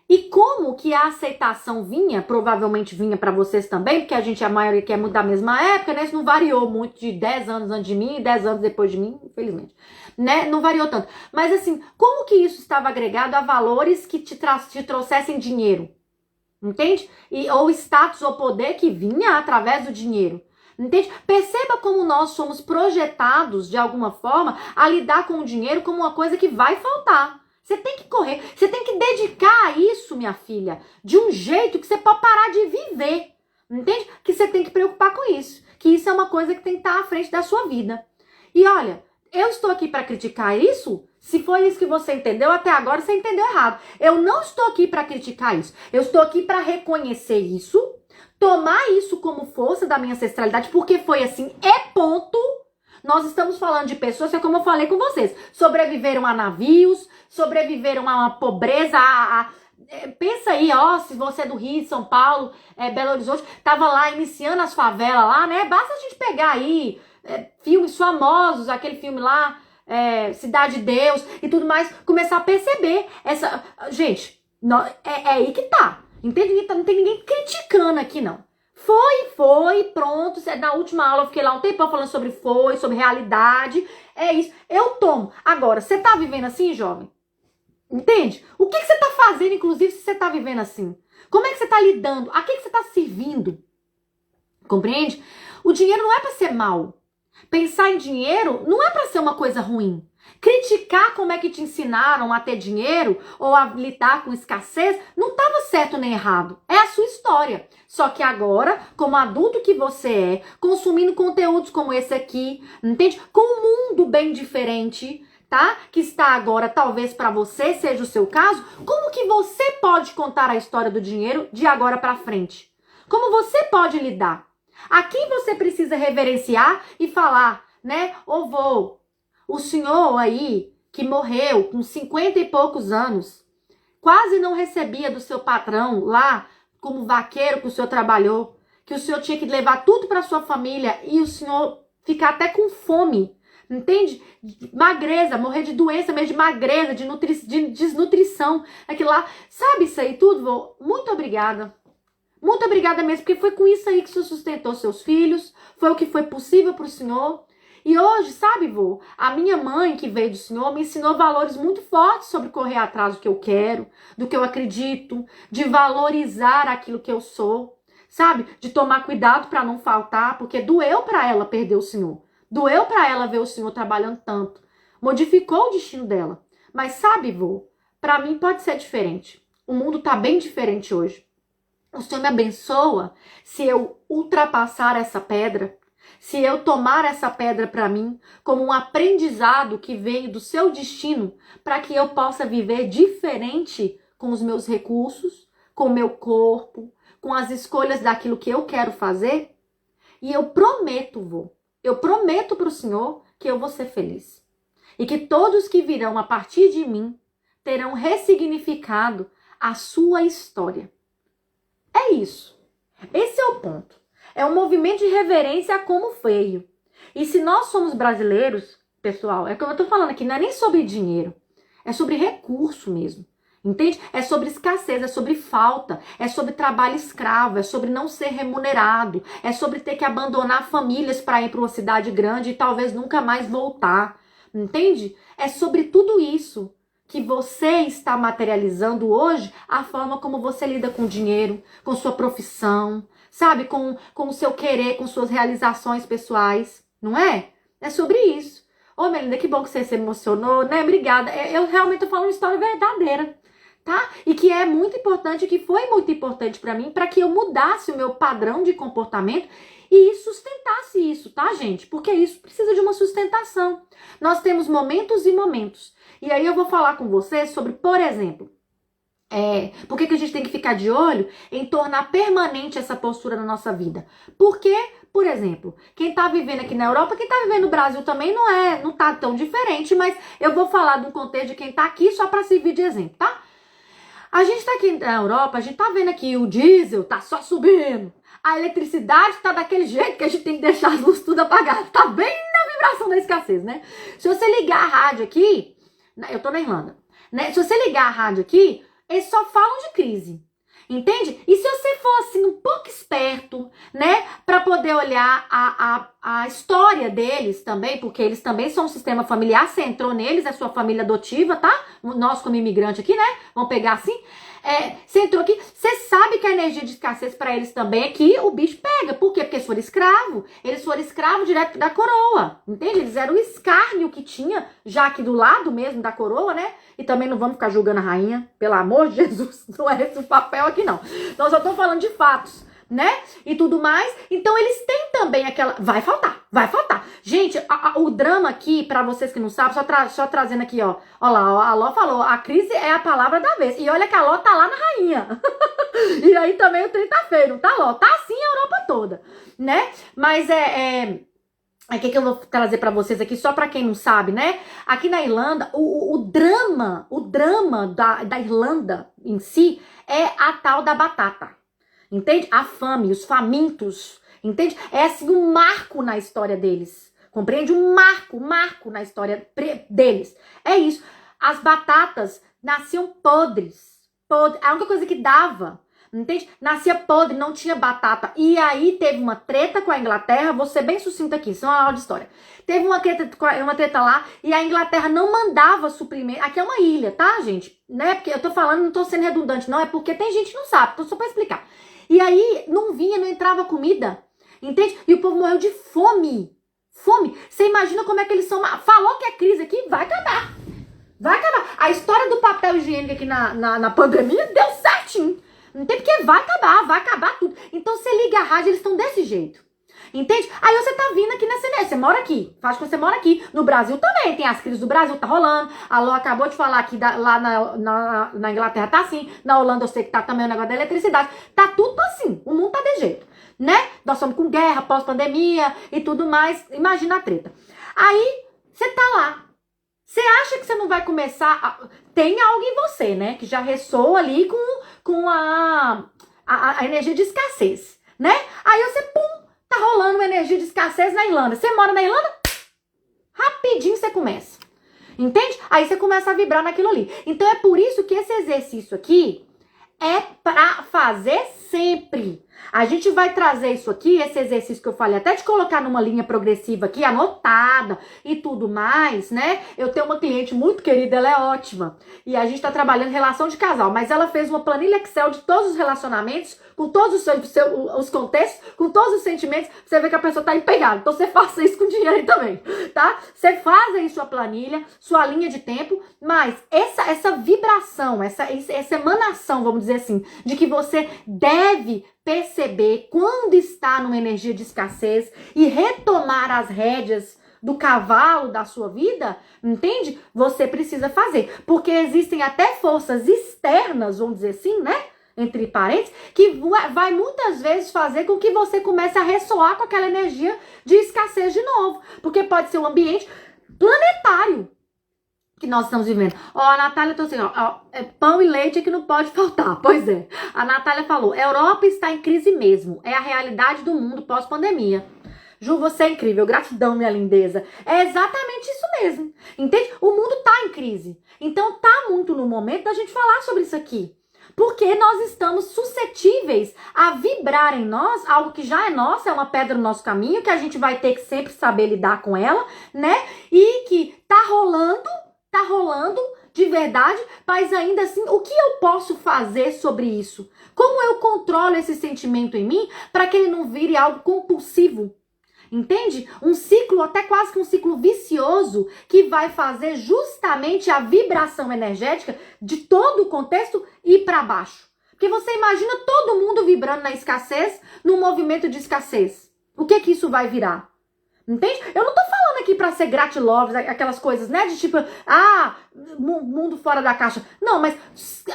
e como que a aceitação vinha, provavelmente vinha para vocês também, porque a maioria quer mudar a mesma época, né? Isso não variou muito de 10 anos antes de mim e 10 anos depois de mim, infelizmente. Né? Não variou tanto. Mas assim, como que isso estava agregado a valores que te trouxessem dinheiro? Entende? Ou status ou poder que vinha através do dinheiro. Entende? Perceba como nós somos projetados, de alguma forma, a lidar com o dinheiro como uma coisa que vai faltar. Você tem que correr, você tem que dedicar a isso, minha filha, de um jeito que você pode parar de viver. Entende? Que você tem que preocupar com isso. Que isso é uma coisa que tem que estar à frente da sua vida. E olha, eu estou aqui para criticar isso? Se foi isso que você entendeu, até agora você entendeu errado. Eu não estou aqui para criticar isso. Eu estou aqui para reconhecer isso, tomar isso como força da minha ancestralidade, porque foi assim, ponto. Nós estamos falando de pessoas que, como eu falei com vocês, sobreviveram a navios, sobreviveram a uma pobreza, pensa aí, ó, se você é do Rio, São Paulo, Belo Horizonte, tava lá iniciando as favelas lá, né? Basta a gente pegar aí filmes famosos, aquele filme lá, Cidade de Deus e tudo mais, começar a perceber essa... Gente, é aí que tá, entende? Não tem ninguém criticando aqui, não. Foi, pronto. Na última aula eu fiquei lá um tempão falando sobre sobre realidade. É isso. Eu tomo. Agora, você tá vivendo assim, jovem? Entende? O que você tá fazendo, inclusive, se você tá vivendo assim? Como é que você tá lidando? A que você tá servindo? Compreende? O dinheiro não é para ser mal. Pensar em dinheiro não é para ser uma coisa ruim. Criticar como é que te ensinaram a ter dinheiro ou a lidar com escassez não estava certo nem errado. É a sua história. Só que agora, como adulto que você é, consumindo conteúdos como esse aqui, entende? Com um mundo bem diferente, tá? Que está agora, talvez para você seja o seu caso, como que você pode contar a história do dinheiro de agora para frente? Como você pode lidar? A quem você precisa reverenciar e falar, né? Ô vô, o senhor aí que morreu com 50 e poucos anos, quase não recebia do seu patrão lá, como vaqueiro que o senhor trabalhou, que o senhor tinha que levar tudo para sua família e o senhor ficar até com fome, entende? Magreza, morrer de doença mesmo, de magreza, de desnutrição, aquilo lá. Sabe isso aí tudo, vô? Muito obrigada. Muito obrigada mesmo, porque foi com isso aí que o senhor sustentou seus filhos, foi o que foi possível para o senhor. E hoje, sabe, vô, a minha mãe que veio do senhor me ensinou valores muito fortes sobre correr atrás do que eu quero, do que eu acredito, de valorizar aquilo que eu sou, sabe? De tomar cuidado para não faltar, porque doeu para ela perder o senhor. Doeu para ela ver o senhor trabalhando tanto. Modificou o destino dela. Mas sabe, vô, para mim pode ser diferente. O mundo tá bem diferente hoje. O Senhor me abençoa se eu ultrapassar essa pedra, se eu tomar essa pedra para mim como um aprendizado que veio do seu destino para que eu possa viver diferente com os meus recursos, com o meu corpo, com as escolhas daquilo que eu quero fazer. E eu prometo para o Senhor que eu vou ser feliz. E que todos que virão a partir de mim terão ressignificado a sua história. É isso. Esse é o ponto. É um movimento de reverência a como veio. E se nós somos brasileiros, pessoal, é como eu tô falando aqui, não é nem sobre dinheiro. É sobre recurso mesmo. Entende? É sobre escassez, é sobre falta, é sobre trabalho escravo, é sobre não ser remunerado, é sobre ter que abandonar famílias para ir para uma cidade grande e talvez nunca mais voltar. Entende? É sobre tudo isso que você está materializando hoje, a forma como você lida com o dinheiro, com sua profissão, sabe? Com o seu querer, com suas realizações pessoais, não é? É sobre isso. Ô, Melinda, que bom que você se emocionou, né? Obrigada. Eu realmente tô falando uma história verdadeira, tá? E que é muito importante, que foi muito importante para mim, para que eu mudasse o meu padrão de comportamento e sustentasse isso, tá, gente? Porque isso precisa de uma sustentação. Nós temos momentos e momentos. E aí eu vou falar com vocês sobre, por exemplo, por que a gente tem que ficar de olho em tornar permanente essa postura na nossa vida? Porque, por exemplo, quem tá vivendo aqui na Europa, quem tá vivendo no Brasil também não tá tão diferente, mas eu vou falar de um contexto de quem tá aqui só para servir de exemplo, tá? A gente tá aqui na Europa, a gente tá vendo aqui o diesel tá só subindo. A eletricidade tá daquele jeito que a gente tem que deixar as luzes tudo apagadas. Tá bem na vibração da escassez, né? Se você ligar a rádio aqui, eu tô na Irlanda, né? Se você ligar a rádio aqui, eles só falam de crise, entende? E se você for assim um pouco esperto, né, para poder olhar a história deles também, porque eles também são um sistema familiar, você entrou neles, é sua família adotiva, tá? Nós como imigrante aqui, né, vamos pegar assim, você entrou aqui, você sabe que a energia de escassez para eles também é que o bicho pega. Por quê? Porque eles foram escravos direto da coroa, entende? Eles eram o escárnio que tinha, já aqui do lado mesmo da coroa, né? E também não vamos ficar julgando a rainha, pelo amor de Jesus, não é esse o papel aqui não. Nós só estamos falando de fatos, né? E tudo mais. Então eles têm também aquela... Vai faltar. Gente, o drama aqui, pra vocês que não sabem, só trazendo aqui, ó. Ó lá, ó, a Ló falou, a crise é a palavra da vez. E olha que a Ló tá lá na rainha. E aí também o trem tá feio, não tá, Ló? Tá assim a Europa toda, né? Mas o que eu vou trazer pra vocês aqui, só pra quem não sabe, né? Aqui na Irlanda, o drama da Irlanda em si é a tal da batata. Entende? A fame, os famintos, entende? É assim um marco na história deles. Compreende? Um marco na história deles. É isso. As batatas nasciam podres. A única coisa que dava Entende? Nascia podre, não tinha batata. E aí teve uma treta com a Inglaterra, vou ser bem sucinta aqui, isso é uma aula de história. Teve uma treta lá e a Inglaterra não mandava suprimento. Aqui é uma ilha, tá, gente? Né? Porque eu tô falando, não tô sendo redundante, não, é porque tem gente que não sabe, tô só pra explicar. E aí não vinha, não entrava comida, entende? E o povo morreu de fome. Fome. Você imagina como é que eles são. Falou que é crise aqui, vai acabar. Vai acabar. A história do papel higiênico aqui na pandemia deu certinho. Entende? Porque vai acabar tudo. Então você liga a rádio, eles estão desse jeito. Entende? Aí você tá vindo aqui nessa energia. Você mora aqui. Faz que você mora aqui. No Brasil também. Tem as crises do Brasil, tá rolando. A Lô acabou de falar que lá na Inglaterra tá assim. Na Holanda eu sei que tá também o negócio da eletricidade. Tá tudo assim. O mundo tá desse jeito. Né? Nós estamos com guerra, pós-pandemia e tudo mais. Imagina a treta. Aí você tá lá. Você acha que você não vai começar... Tem algo em você, né? Que já ressoa ali com a energia de escassez, né? Aí você, pum, tá rolando uma energia de escassez na Irlanda. Você mora na Irlanda? Rapidinho você começa. Entende? Aí você começa a vibrar naquilo ali. Então é por isso que esse exercício aqui é pra fazer sempre. A gente vai trazer isso aqui, esse exercício que eu falei, até de colocar numa linha progressiva aqui, anotada e tudo mais, né? Eu tenho uma cliente muito querida, ela é ótima. E a gente tá trabalhando em relação de casal, mas ela fez uma planilha Excel de todos os relacionamentos, com todos os contextos, com todos os sentimentos, pra você ver que a pessoa tá empenhada. Então você faça isso com dinheiro aí também, tá? Você faz aí sua planilha, sua linha de tempo, mas essa vibração, essa emanação, vamos dizer assim, de que você deve perceber quando está numa energia de escassez e retomar as rédeas do cavalo da sua vida, entende? Você precisa fazer, porque existem até forças externas, vamos dizer assim, né? Entre parênteses, que vai muitas vezes fazer com que você comece a ressoar com aquela energia de escassez de novo, porque pode ser um ambiente planetário que nós estamos vivendo. Ó, a Natália tá assim, ó, pão e leite é que não pode faltar. Pois é. A Natália falou, Europa está em crise mesmo. É a realidade do mundo pós-pandemia. Ju, você é incrível. Gratidão, minha lindeza. É exatamente isso mesmo. Entende? O mundo tá em crise. Então tá muito no momento da gente falar sobre isso aqui. Porque nós estamos suscetíveis a vibrar em nós algo que já é nosso, é uma pedra no nosso caminho, que a gente vai ter que sempre saber lidar com ela, né? E que tá rolando de verdade, mas ainda assim, o que eu posso fazer sobre isso? Como eu controlo esse sentimento em mim para que ele não vire algo compulsivo? Entende? Um ciclo, até quase que um ciclo vicioso, que vai fazer justamente a vibração energética de todo o contexto ir para baixo. Porque você imagina todo mundo vibrando na escassez, num movimento de escassez. O que isso vai virar? Entende? Eu não tô falando aqui pra ser gratilove, aquelas coisas, né? De tipo, mundo fora da caixa. Não, mas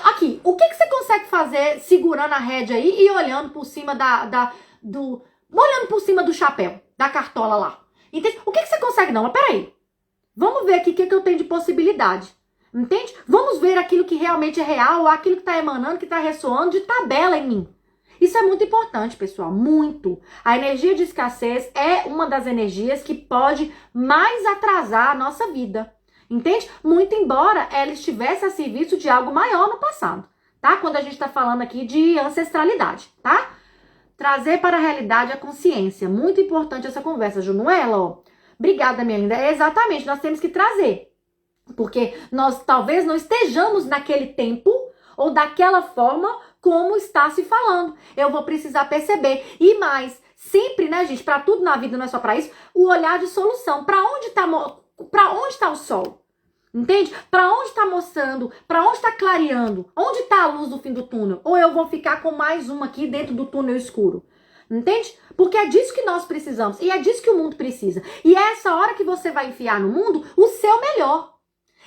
aqui, o que você consegue fazer segurando a rédea aí e olhando por cima olhando por cima do chapéu, da cartola lá? Entende? O que você consegue? Não, mas peraí. Vamos ver aqui o que eu tenho de possibilidade. Entende? Vamos ver aquilo que realmente é real, aquilo que tá emanando, que tá ressoando de tabela em mim. Isso é muito importante, pessoal, muito. A energia de escassez é uma das energias que pode mais atrasar a nossa vida, entende? Muito embora ela estivesse a serviço de algo maior no passado, tá? Quando a gente tá falando aqui de ancestralidade, tá? Trazer para a realidade a consciência. Muito importante essa conversa, Ju, não é, Ló? Obrigada, minha linda. É exatamente, nós temos que trazer. Porque nós talvez não estejamos naquele tempo ou daquela forma como está se falando. Eu vou precisar perceber. E mais, sempre, né, gente, para tudo na vida, não é só para isso, o olhar de solução. Para onde tá o sol? Entende? Para onde tá mostrando? Para onde tá clareando? Onde tá a luz do fim do túnel? Ou eu vou ficar com mais uma aqui dentro do túnel escuro? Entende? Porque é disso que nós precisamos. E é disso que o mundo precisa. E é essa hora que você vai enfiar no mundo o seu melhor.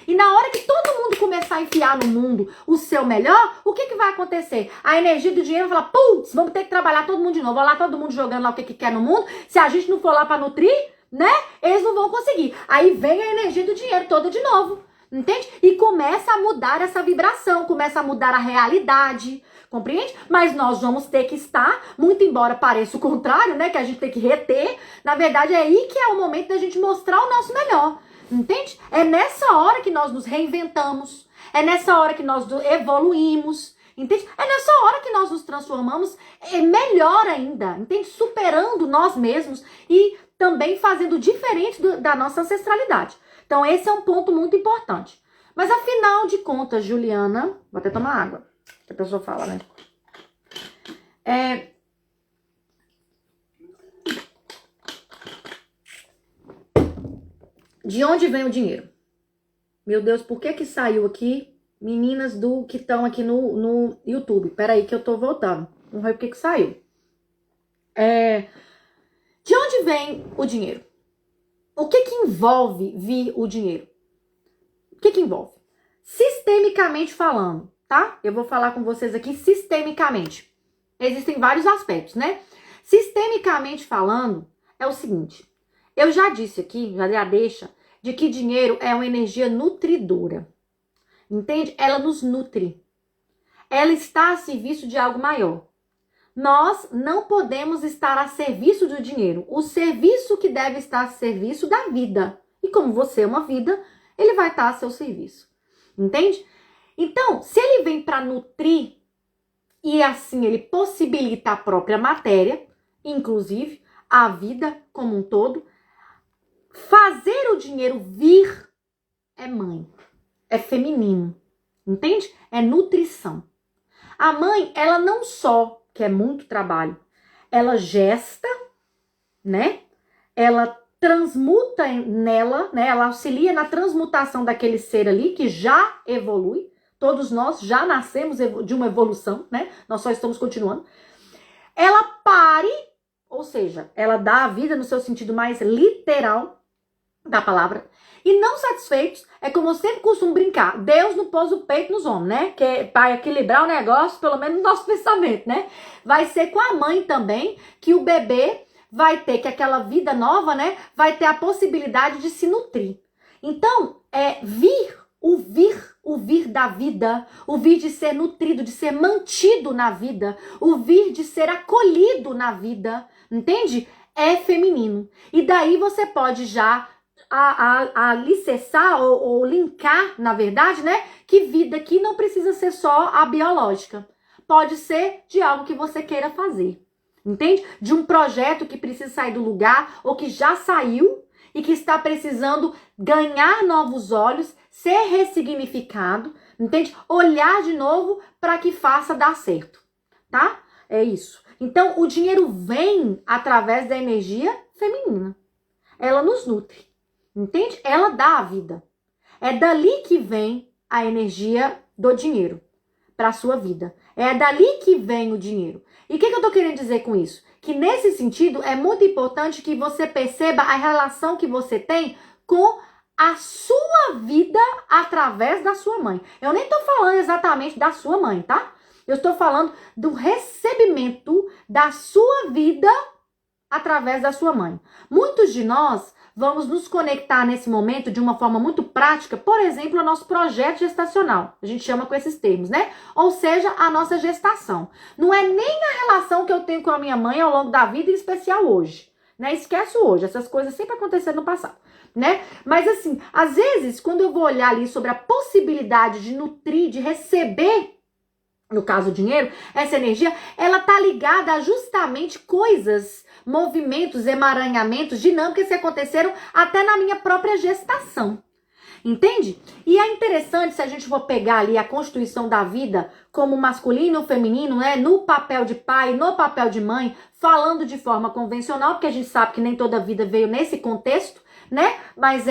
E na hora que todo mundo começar a enfiar no mundo o seu melhor, o que vai acontecer? A energia do dinheiro vai falar, putz, vamos ter que trabalhar todo mundo de novo. Olha lá todo mundo jogando lá o que quer no mundo. Se a gente não for lá para nutrir, né? Eles não vão conseguir. Aí vem a energia do dinheiro toda de novo. Entende? E começa a mudar essa vibração, começa a mudar a realidade. Compreende? Mas nós vamos ter que estar, muito embora pareça o contrário, né? Que a gente tem que reter. Na verdade, é aí que é o momento da gente mostrar o nosso melhor. Entende? É nessa hora que nós nos reinventamos. É nessa hora que nós evoluímos. Entende? É nessa hora que nós nos transformamos melhor ainda, entende? Superando nós mesmos e também fazendo diferente da nossa ancestralidade. Então, esse é um ponto muito importante. Mas, afinal de contas, Juliana... Vou até tomar água, que a pessoa fala, né? De onde vem o dinheiro? Meu Deus, por que saiu aqui? Meninas que estão aqui no YouTube. Peraí que eu tô voltando. Vamos ver por que saiu. De onde vem o dinheiro? O que envolve vir o dinheiro? O que envolve? Sistemicamente falando, tá? Eu vou falar com vocês aqui sistemicamente. Existem vários aspectos, né? Sistemicamente falando, é o seguinte. Eu já disse aqui, já dei a deixa, de que dinheiro é uma energia nutridora. Entende? Ela nos nutre. Ela está a serviço de algo maior. Nós não podemos estar a serviço do dinheiro. O serviço que deve estar a serviço da vida. E como você é uma vida, ele vai estar a seu serviço. Entende? Então, se ele vem para nutrir e assim ele possibilita a própria matéria, inclusive a vida como um todo, fazer o dinheiro vir é mãe, é feminino, entende? É nutrição. A mãe, ela não só quer muito trabalho, ela gesta, né? Ela transmuta nela, né? Ela auxilia na transmutação daquele ser ali que já evolui. Todos nós já nascemos de uma evolução, né? Nós só estamos continuando. Ela pare, ou seja, ela dá a vida no seu sentido mais literal da palavra. E não satisfeitos, é como eu sempre costumo brincar, Deus não pôs o peito nos homens, né? Que é para equilibrar o negócio, pelo menos no nosso pensamento, né? Vai ser com a mãe também, que o bebê vai ter, que aquela vida nova, né? Vai ter a possibilidade de se nutrir. Então, o vir da vida, o vir de ser nutrido, de ser mantido na vida, o vir de ser acolhido na vida, entende? É feminino. E daí você pode já alicerçar ou linkar, na verdade, né? Que vida aqui não precisa ser só a biológica. Pode ser de algo que você queira fazer. Entende? De um projeto que precisa sair do lugar ou que já saiu e que está precisando ganhar novos olhos, ser ressignificado, entende? Olhar de novo para que faça dar certo, tá? É isso. Então, o dinheiro vem através da energia feminina. Ela nos nutre. Entende? Ela dá a vida. É dali que vem a energia do dinheiro para a sua vida. É dali que vem o dinheiro. E o que eu tô querendo dizer com isso? Que nesse sentido é muito importante que você perceba a relação que você tem com a sua vida através da sua mãe. Eu nem tô falando exatamente da sua mãe, tá? Eu estou falando do recebimento da sua vida através da sua mãe. Muitos de nós vamos nos conectar nesse momento de uma forma muito prática, por exemplo, ao nosso projeto gestacional. A gente chama com esses termos, né? Ou seja, a nossa gestação. Não é nem a relação que eu tenho com a minha mãe ao longo da vida, em especial hoje. Né? Esquece hoje, essas coisas sempre aconteceram no passado. Né? Mas assim, às vezes, quando eu vou olhar ali sobre a possibilidade de nutrir, de receber, no caso o dinheiro, essa energia, ela tá ligada a justamente coisas, movimentos, emaranhamentos, dinâmicas que aconteceram até na minha própria gestação. Entende? E é interessante se a gente for pegar ali a constituição da vida como masculino ou feminino, né? No papel de pai, no papel de mãe, falando de forma convencional, porque a gente sabe que nem toda a vida veio nesse contexto, né? Mas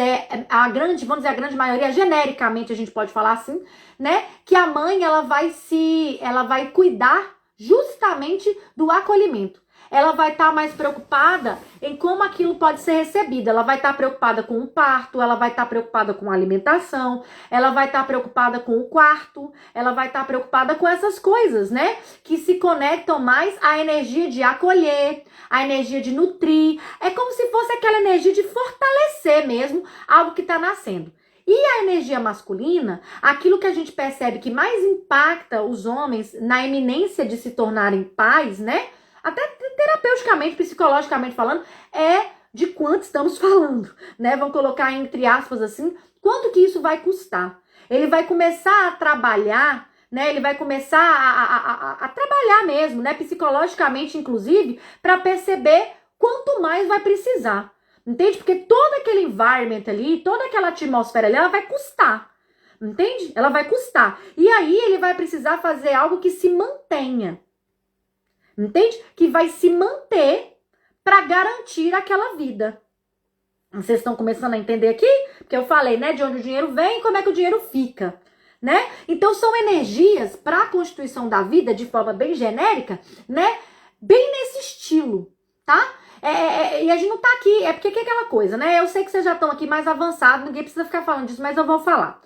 a grande, vamos dizer, a grande maioria, genericamente a gente pode falar assim, né? Que a mãe, ela vai cuidar justamente do acolhimento. Ela vai estar mais preocupada em como aquilo pode ser recebido. Ela vai estar preocupada com o parto, ela vai estar preocupada com a alimentação, ela vai estar preocupada com o quarto, ela vai estar preocupada com essas coisas, né? Que se conectam mais à energia de acolher, à energia de nutrir. É como se fosse aquela energia de fortalecer mesmo algo que está nascendo. E a energia masculina, aquilo que a gente percebe que mais impacta os homens na eminência de se tornarem pais, né? Até terapeuticamente, psicologicamente falando, é de quanto estamos falando, né? Vamos colocar entre aspas assim, quanto que isso vai custar? Ele vai começar a trabalhar né? Ele vai começar a trabalhar mesmo, né? Psicologicamente, inclusive, para perceber quanto mais vai precisar. Entende? Porque todo aquele environment ali, toda aquela atmosfera ali, ela vai custar. Entende? Ela vai custar. E aí ele vai precisar fazer algo que se mantenha. Entende? Que vai se manter para garantir aquela vida. Vocês estão começando a entender aqui? Porque eu falei, né, de onde o dinheiro vem e como é que o dinheiro fica, né? Então são energias para a constituição da vida de forma bem genérica, né? Bem nesse estilo, tá? E a gente não tá aqui, é porque que é aquela coisa, né? Eu sei que vocês já estão aqui mais avançados, ninguém precisa ficar falando disso, mas eu vou falar.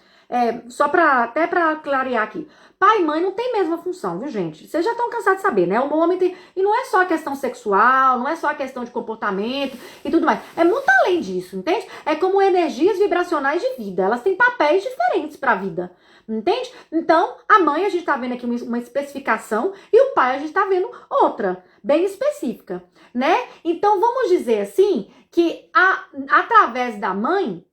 Só até pra clarear aqui. Pai e mãe não tem a mesma função, viu, gente? Vocês já estão cansados de saber, né? O homem tem... E não é só questão sexual, não é só questão de comportamento e tudo mais. É muito além disso, entende? É como energias vibracionais de vida. Elas têm papéis diferentes pra vida, entende? Então, a mãe, a gente tá vendo aqui uma especificação e o pai, a gente tá vendo outra, bem específica, né? Então, vamos dizer assim, que através da mãe,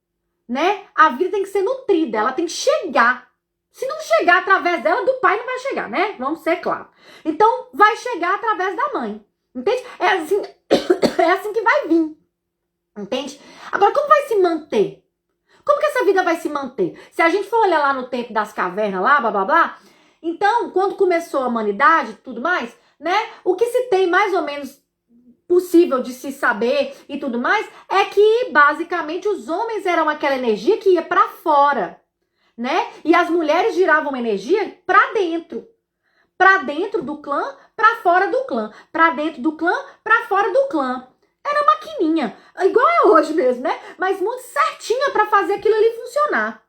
né, a vida tem que ser nutrida, ela tem que chegar. Se não chegar através dela, do pai não vai chegar, né? Vamos ser claros. Então, vai chegar através da mãe. Entende? É assim, é assim que vai vir. Entende? Agora, como vai se manter? Como que essa vida vai se manter? Se a gente for olhar lá no tempo das cavernas, lá, blá, blá, blá, então, quando começou a humanidade e tudo mais, né, o que se tem mais ou menos possível de se saber e tudo mais, é que, basicamente, os homens eram aquela energia que ia pra fora, né? E as mulheres giravam energia pra dentro. Pra dentro do clã, pra fora do clã. Pra dentro do clã, pra fora do clã. Era maquininha, igual é hoje mesmo, né? Mas muito certinha pra fazer aquilo ali funcionar.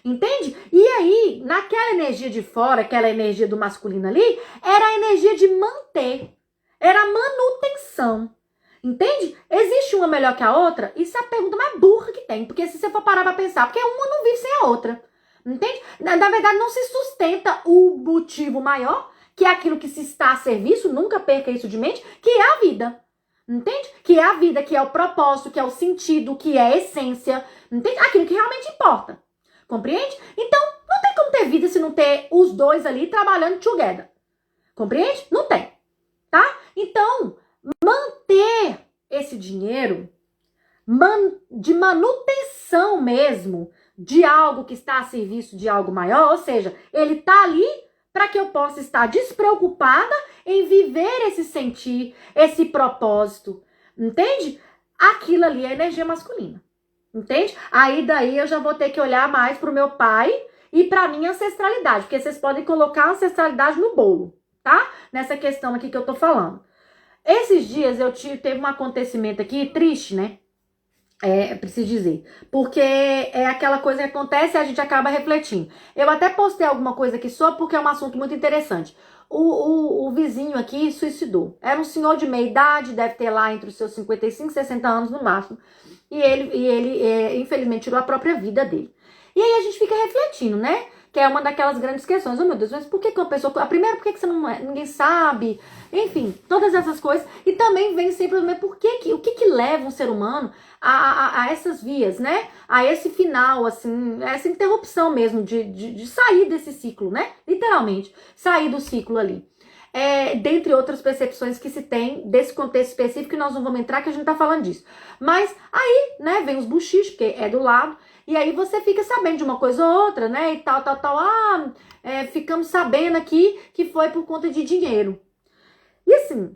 Entende? E aí, naquela energia de fora, aquela energia do masculino ali, era a energia de manter. Era manutenção. Entende? Existe uma melhor que a outra? Isso é a pergunta mais burra que tem. Porque se você for parar pra pensar, porque uma não vive sem a outra. Entende? Na verdade, não se sustenta o motivo maior, que é aquilo que se está a serviço, nunca perca isso de mente, que é a vida. Entende? Que é a vida, que é o propósito, que é o sentido, que é a essência. Entende? Aquilo que realmente importa. Compreende? Então, não tem como ter vida se não ter os dois ali trabalhando together. Compreende? Não tem. Tá? Então, manter esse dinheiro de manutenção mesmo de algo que está a serviço de algo maior, ou seja, ele tá ali para que eu possa estar despreocupada em viver esse sentir, esse propósito, entende? Aquilo ali é energia masculina, entende? Aí daí eu já vou ter que olhar mais pro meu pai e pra minha ancestralidade, porque vocês podem colocar a ancestralidade no bolo, tá? Nessa questão aqui que eu tô falando. Esses dias teve um acontecimento aqui triste, né? Preciso dizer. Porque é aquela coisa que acontece e a gente acaba refletindo. Eu até postei alguma coisa aqui só porque é um assunto muito interessante. O vizinho aqui suicidou. Era um senhor de meia idade, deve ter lá entre os seus 55 e 60 anos no máximo. E ele infelizmente, tirou a própria vida dele. E aí a gente fica refletindo, né? Que é uma daquelas grandes questões. Oh, meu Deus, mas por que uma pessoa... Primeiro, por que você não... Ninguém sabe? Enfim, todas essas coisas. E também vem sempre o que leva um ser humano a essas vias, né? A esse final, assim, essa interrupção mesmo de sair desse ciclo, né? Literalmente, sair do ciclo ali. Dentre outras percepções que se tem desse contexto específico, que nós não vamos entrar, que a gente tá falando disso. Mas aí, né, vem os buchichos, porque é do lado, e aí você fica sabendo de uma coisa ou outra, né, e tal. Ficamos sabendo aqui que foi por conta de dinheiro. E assim,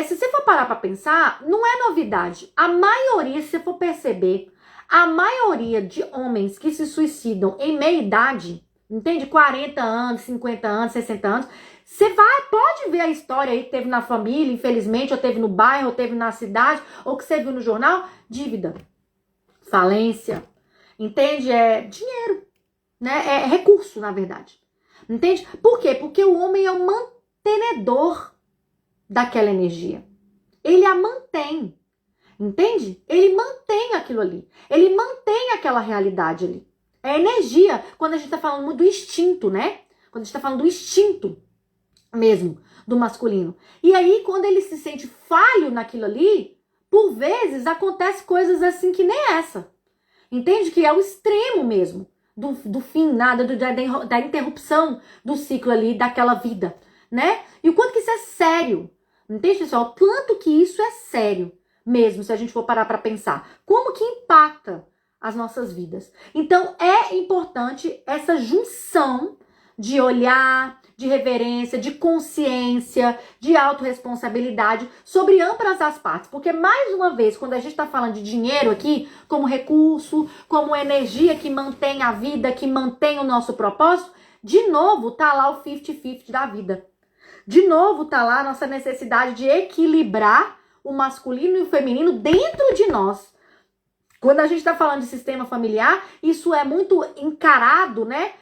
se você for parar pra pensar, não é novidade. A maioria, se você for perceber, a maioria de homens que se suicidam em meia idade, entende? 40 anos, 50 anos, 60 anos, você pode ver a história aí que teve na família, infelizmente, ou teve no bairro, ou teve na cidade, ou que você viu no jornal, dívida, falência, entende? É dinheiro, né? É recurso, na verdade. Entende? Por quê? Porque o homem é o mantenedor daquela energia. Ele a mantém. Entende? Ele mantém aquilo ali. Ele mantém aquela realidade ali. É energia, quando a gente tá falando muito do instinto, né? Quando a gente tá falando do instinto mesmo, do masculino. E aí, quando ele se sente falho naquilo ali, por vezes acontece coisas assim que nem essa. Entende? Que é o extremo mesmo. do fim, nada da interrupção do ciclo ali daquela vida, né? E o quanto que isso é sério, entende, pessoal? O quanto que isso é sério mesmo, se a gente for parar para pensar. Como que impacta as nossas vidas? Então, é importante essa junção de olhar, de reverência, de consciência, de autorresponsabilidade sobre ambas as partes. Porque, mais uma vez, quando a gente está falando de dinheiro aqui, como recurso, como energia que mantém a vida, que mantém o nosso propósito, de novo tá lá o 50-50 da vida. De novo tá lá a nossa necessidade de equilibrar o masculino e o feminino dentro de nós. Quando a gente está falando de sistema familiar, isso é muito encarado, né?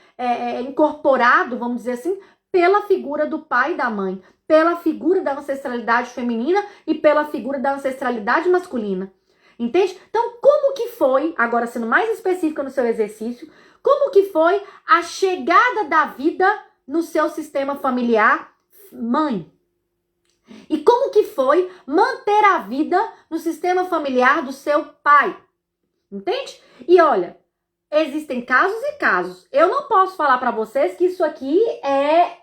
Incorporado, vamos dizer assim, pela figura do pai e da mãe, pela figura da ancestralidade feminina e pela figura da ancestralidade masculina. Entende? Então, como que foi, agora sendo mais específica no seu exercício, como que foi a chegada da vida no seu sistema familiar, mãe? E como que foi manter a vida no sistema familiar do seu pai? Entende? E olha, existem casos e casos. Eu não posso falar para vocês que isso aqui é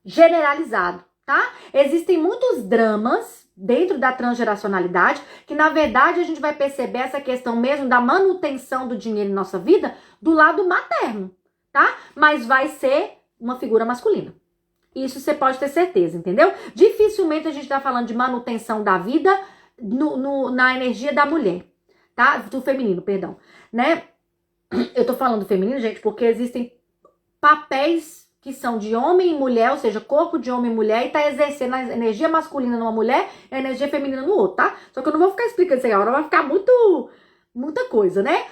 generalizado, tá? Existem muitos dramas dentro da transgeracionalidade que, na verdade, a gente vai perceber essa questão mesmo da manutenção do dinheiro em nossa vida do lado materno, tá? Mas vai ser uma figura masculina. Isso você pode ter certeza, entendeu? Dificilmente a gente tá falando de manutenção da vida na energia da mulher, tá? Do feminino, perdão, né? Eu tô falando do feminino, gente, porque existem papéis que são de homem e mulher, ou seja, corpo de homem e mulher, e tá exercendo a energia masculina numa mulher e a energia feminina no outro, tá? Só que eu não vou ficar explicando isso aí agora, vai ficar muita coisa, né?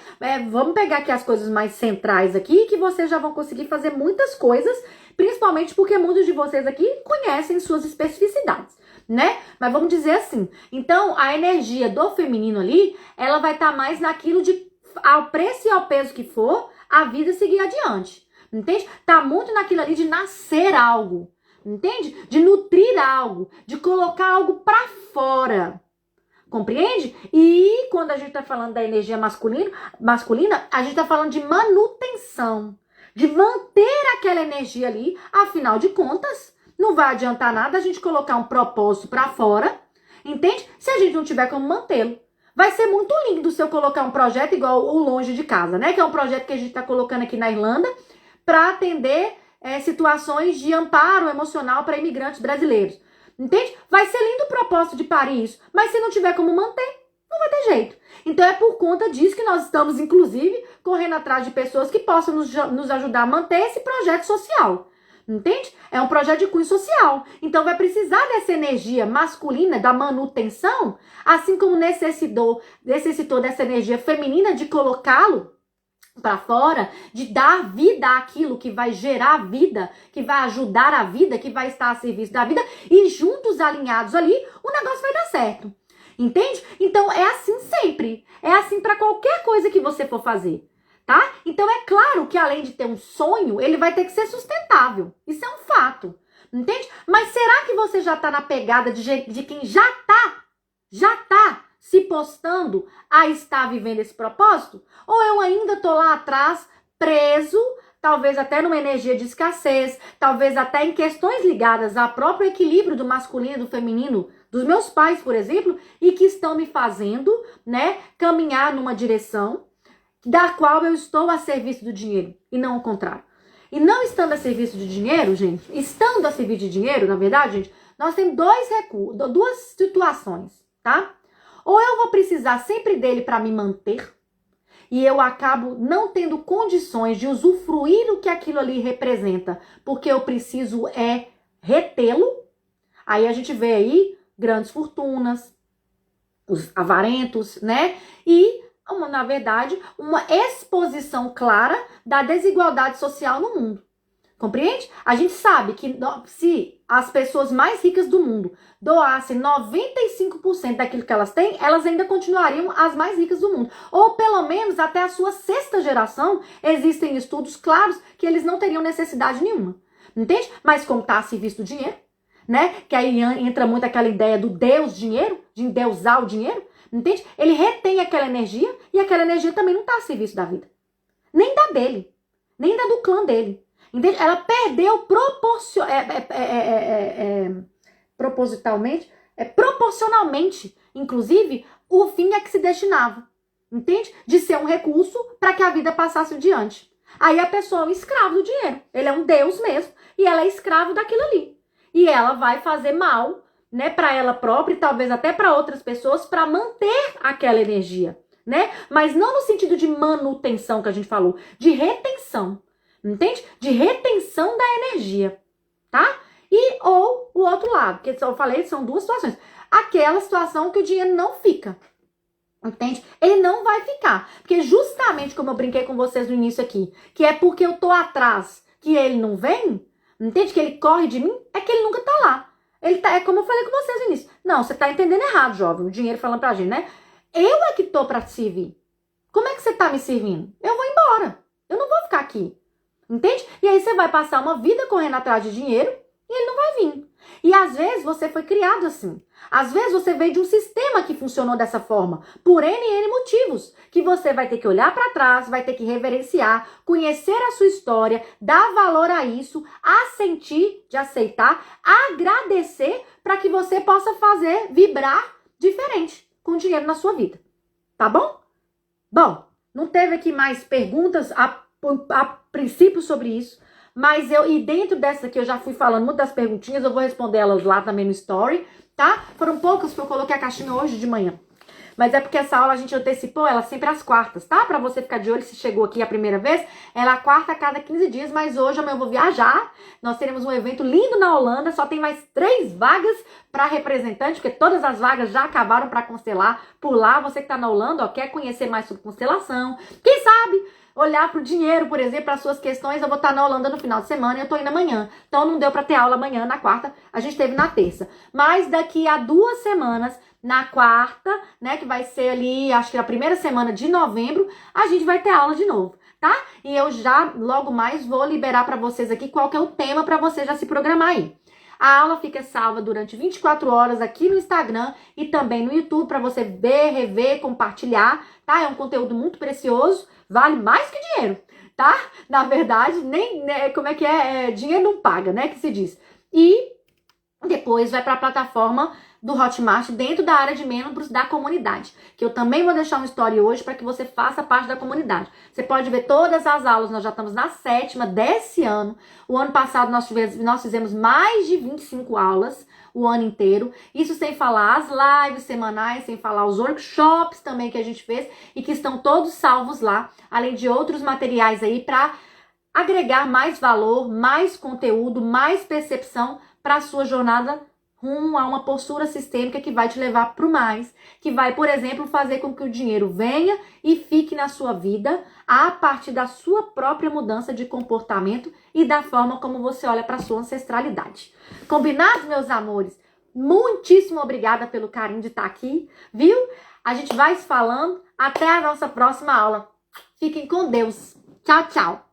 Vamos pegar aqui as coisas mais centrais aqui, que vocês já vão conseguir fazer muitas coisas, principalmente porque muitos de vocês aqui conhecem suas especificidades, né? Mas vamos dizer assim, então a energia do feminino ali, ela vai estar mais naquilo de, ao preço e ao peso que for, a vida seguir adiante, entende? Tá muito naquilo ali de nascer algo, entende? De nutrir algo, de colocar algo pra fora, compreende? E quando a gente tá falando da energia masculina, a gente tá falando de manutenção, de manter aquela energia ali, afinal de contas, não vai adiantar nada a gente colocar um propósito pra fora, entende? Se a gente não tiver como mantê-lo. Vai ser muito lindo se eu colocar um projeto igual o Longe de Casa, né? Que é um projeto que a gente tá colocando aqui na Irlanda para atender situações de amparo emocional para imigrantes brasileiros. Entende? Vai ser lindo o propósito de parir isso, mas se não tiver como manter, não vai ter jeito. Então é por conta disso que nós estamos, inclusive, correndo atrás de pessoas que possam nos ajudar a manter esse projeto social. Entende? É um projeto de cunho social. Então vai precisar dessa energia masculina, da manutenção, assim como necessitou dessa energia feminina de colocá-lo para fora, de dar vida àquilo que vai gerar vida, que vai ajudar a vida, que vai estar a serviço da vida, e juntos, alinhados ali, o negócio vai dar certo. Entende? Então é assim sempre. É assim para qualquer coisa que você for fazer, tá? Então é claro que além de ter um sonho, ele vai ter que ser sustentável. Isso é um fato. Entende? Mas será que você já tá na pegada de quem já tá se postando a estar vivendo esse propósito? Ou eu ainda tô lá atrás, preso, talvez até numa energia de escassez, talvez até em questões ligadas ao próprio equilíbrio do masculino e do feminino, dos meus pais, por exemplo, e que estão me fazendo, né, caminhar numa direção da qual eu estou a serviço do dinheiro, e não o contrário. E não estando a serviço de dinheiro, gente, estando a serviço de dinheiro, na verdade, gente, nós temos duas situações, tá? Ou eu vou precisar sempre dele para me manter, e eu acabo não tendo condições de usufruir o que aquilo ali representa, porque eu preciso retê-lo. Aí a gente vê aí grandes fortunas, os avarentos, né? E, na verdade, uma exposição clara da desigualdade social no mundo. Compreende? A gente sabe que se as pessoas mais ricas do mundo doassem 95% daquilo que elas têm, elas ainda continuariam as mais ricas do mundo. Ou pelo menos até a sua sexta geração, existem estudos claros que eles não teriam necessidade nenhuma. Entende? Mas como está a serviço do dinheiro, né? Que aí entra muito aquela ideia do Deus dinheiro, de endeusar o dinheiro. Entende? Ele retém aquela energia e aquela energia também não está a serviço da vida. Nem da dele, nem da do clã dele. Entende? Ela perdeu proporcionalmente, inclusive, o fim a que se destinava. Entende? De ser um recurso para que a vida passasse adiante. Aí a pessoa é um escravo do dinheiro. Ele é um deus mesmo. E ela é escravo daquilo ali. E ela vai fazer mal, né, para ela própria e talvez até para outras pessoas para manter aquela energia, né? Mas não no sentido de manutenção que a gente falou, de retenção. Entende? De retenção da energia, tá? E ou o outro lado, que eu falei, são duas situações. Aquela situação que o dinheiro não fica. Entende? Ele não vai ficar. Porque justamente como eu brinquei com vocês no início aqui, que é porque eu tô atrás que ele não vem, entende? Que ele corre de mim, é que ele nunca tá lá. Ele tá, é como eu falei com vocês no inío. Não, você tá entendendo errado, jovem. O dinheiro falando pra gente, né? Eu é que tô pra te servir. Como é que você tá me servindo? Eu vou embora. Eu não vou ficar aqui. Entende? E aí você vai passar uma vida correndo atrás de dinheiro e ele não vai vir. E às vezes você foi criado assim. Às vezes você veio de um sistema que funcionou dessa forma, por N motivos, que você vai ter que olhar para trás, vai ter que reverenciar, conhecer a sua história, dar valor a isso, assentir, de aceitar, agradecer, para que você possa fazer vibrar diferente com o dinheiro na sua vida. Tá bom? Bom, não teve aqui mais perguntas a princípio sobre isso. Mas e dentro dessa aqui eu já fui falando muito das perguntinhas, eu vou responder elas lá também no story, tá? Foram poucas que eu coloquei a caixinha hoje de manhã. Mas é porque essa aula a gente antecipou ela sempre às quartas, tá? Pra você ficar de olho se chegou aqui a primeira vez. Ela é a quarta a cada 15 dias, mas hoje eu vou viajar. Nós teremos um evento lindo na Holanda, só tem mais 3 vagas para representante, porque todas as vagas já acabaram para constelar por lá. Você que tá na Holanda, ó, quer conhecer mais sobre constelação, quem sabe olhar pro dinheiro, por exemplo, para suas questões. Eu vou estar na Holanda no final de semana e eu tô indo amanhã. Então não deu para ter aula amanhã, na quarta, a gente teve na terça. Mas daqui a 2 semanas, na quarta, né, que vai ser ali, acho que na primeira semana de novembro, a gente vai ter aula de novo, tá? E eu já, logo mais, vou liberar para vocês aqui qual que é o tema para você já se programar aí. A aula fica salva durante 24 horas aqui no Instagram e também no YouTube para você ver, rever, compartilhar, tá? É um conteúdo muito precioso, vale mais que dinheiro, tá? Na verdade, nem, né, como é que é? Dinheiro não paga, né, que se diz. E depois vai para a plataforma do Hotmart dentro da área de membros da comunidade, que eu também vou deixar um story hoje para que você faça parte da comunidade. Você pode ver todas as aulas, nós já estamos na 7ª desse ano. O ano passado nós fizemos mais de 25 aulas o ano inteiro. Isso sem falar as lives semanais, sem falar os workshops também que a gente fez e que estão todos salvos lá, além de outros materiais aí para agregar mais valor, mais conteúdo, mais percepção para a sua jornada rumo a uma postura sistêmica que vai te levar para o mais, que vai, por exemplo, fazer com que o dinheiro venha e fique na sua vida a partir da sua própria mudança de comportamento e da forma como você olha para a sua ancestralidade. Combinado, meus amores? Muitíssimo obrigada pelo carinho de estar aqui, viu? A gente vai se falando. Até a nossa próxima aula. Fiquem com Deus. Tchau, tchau.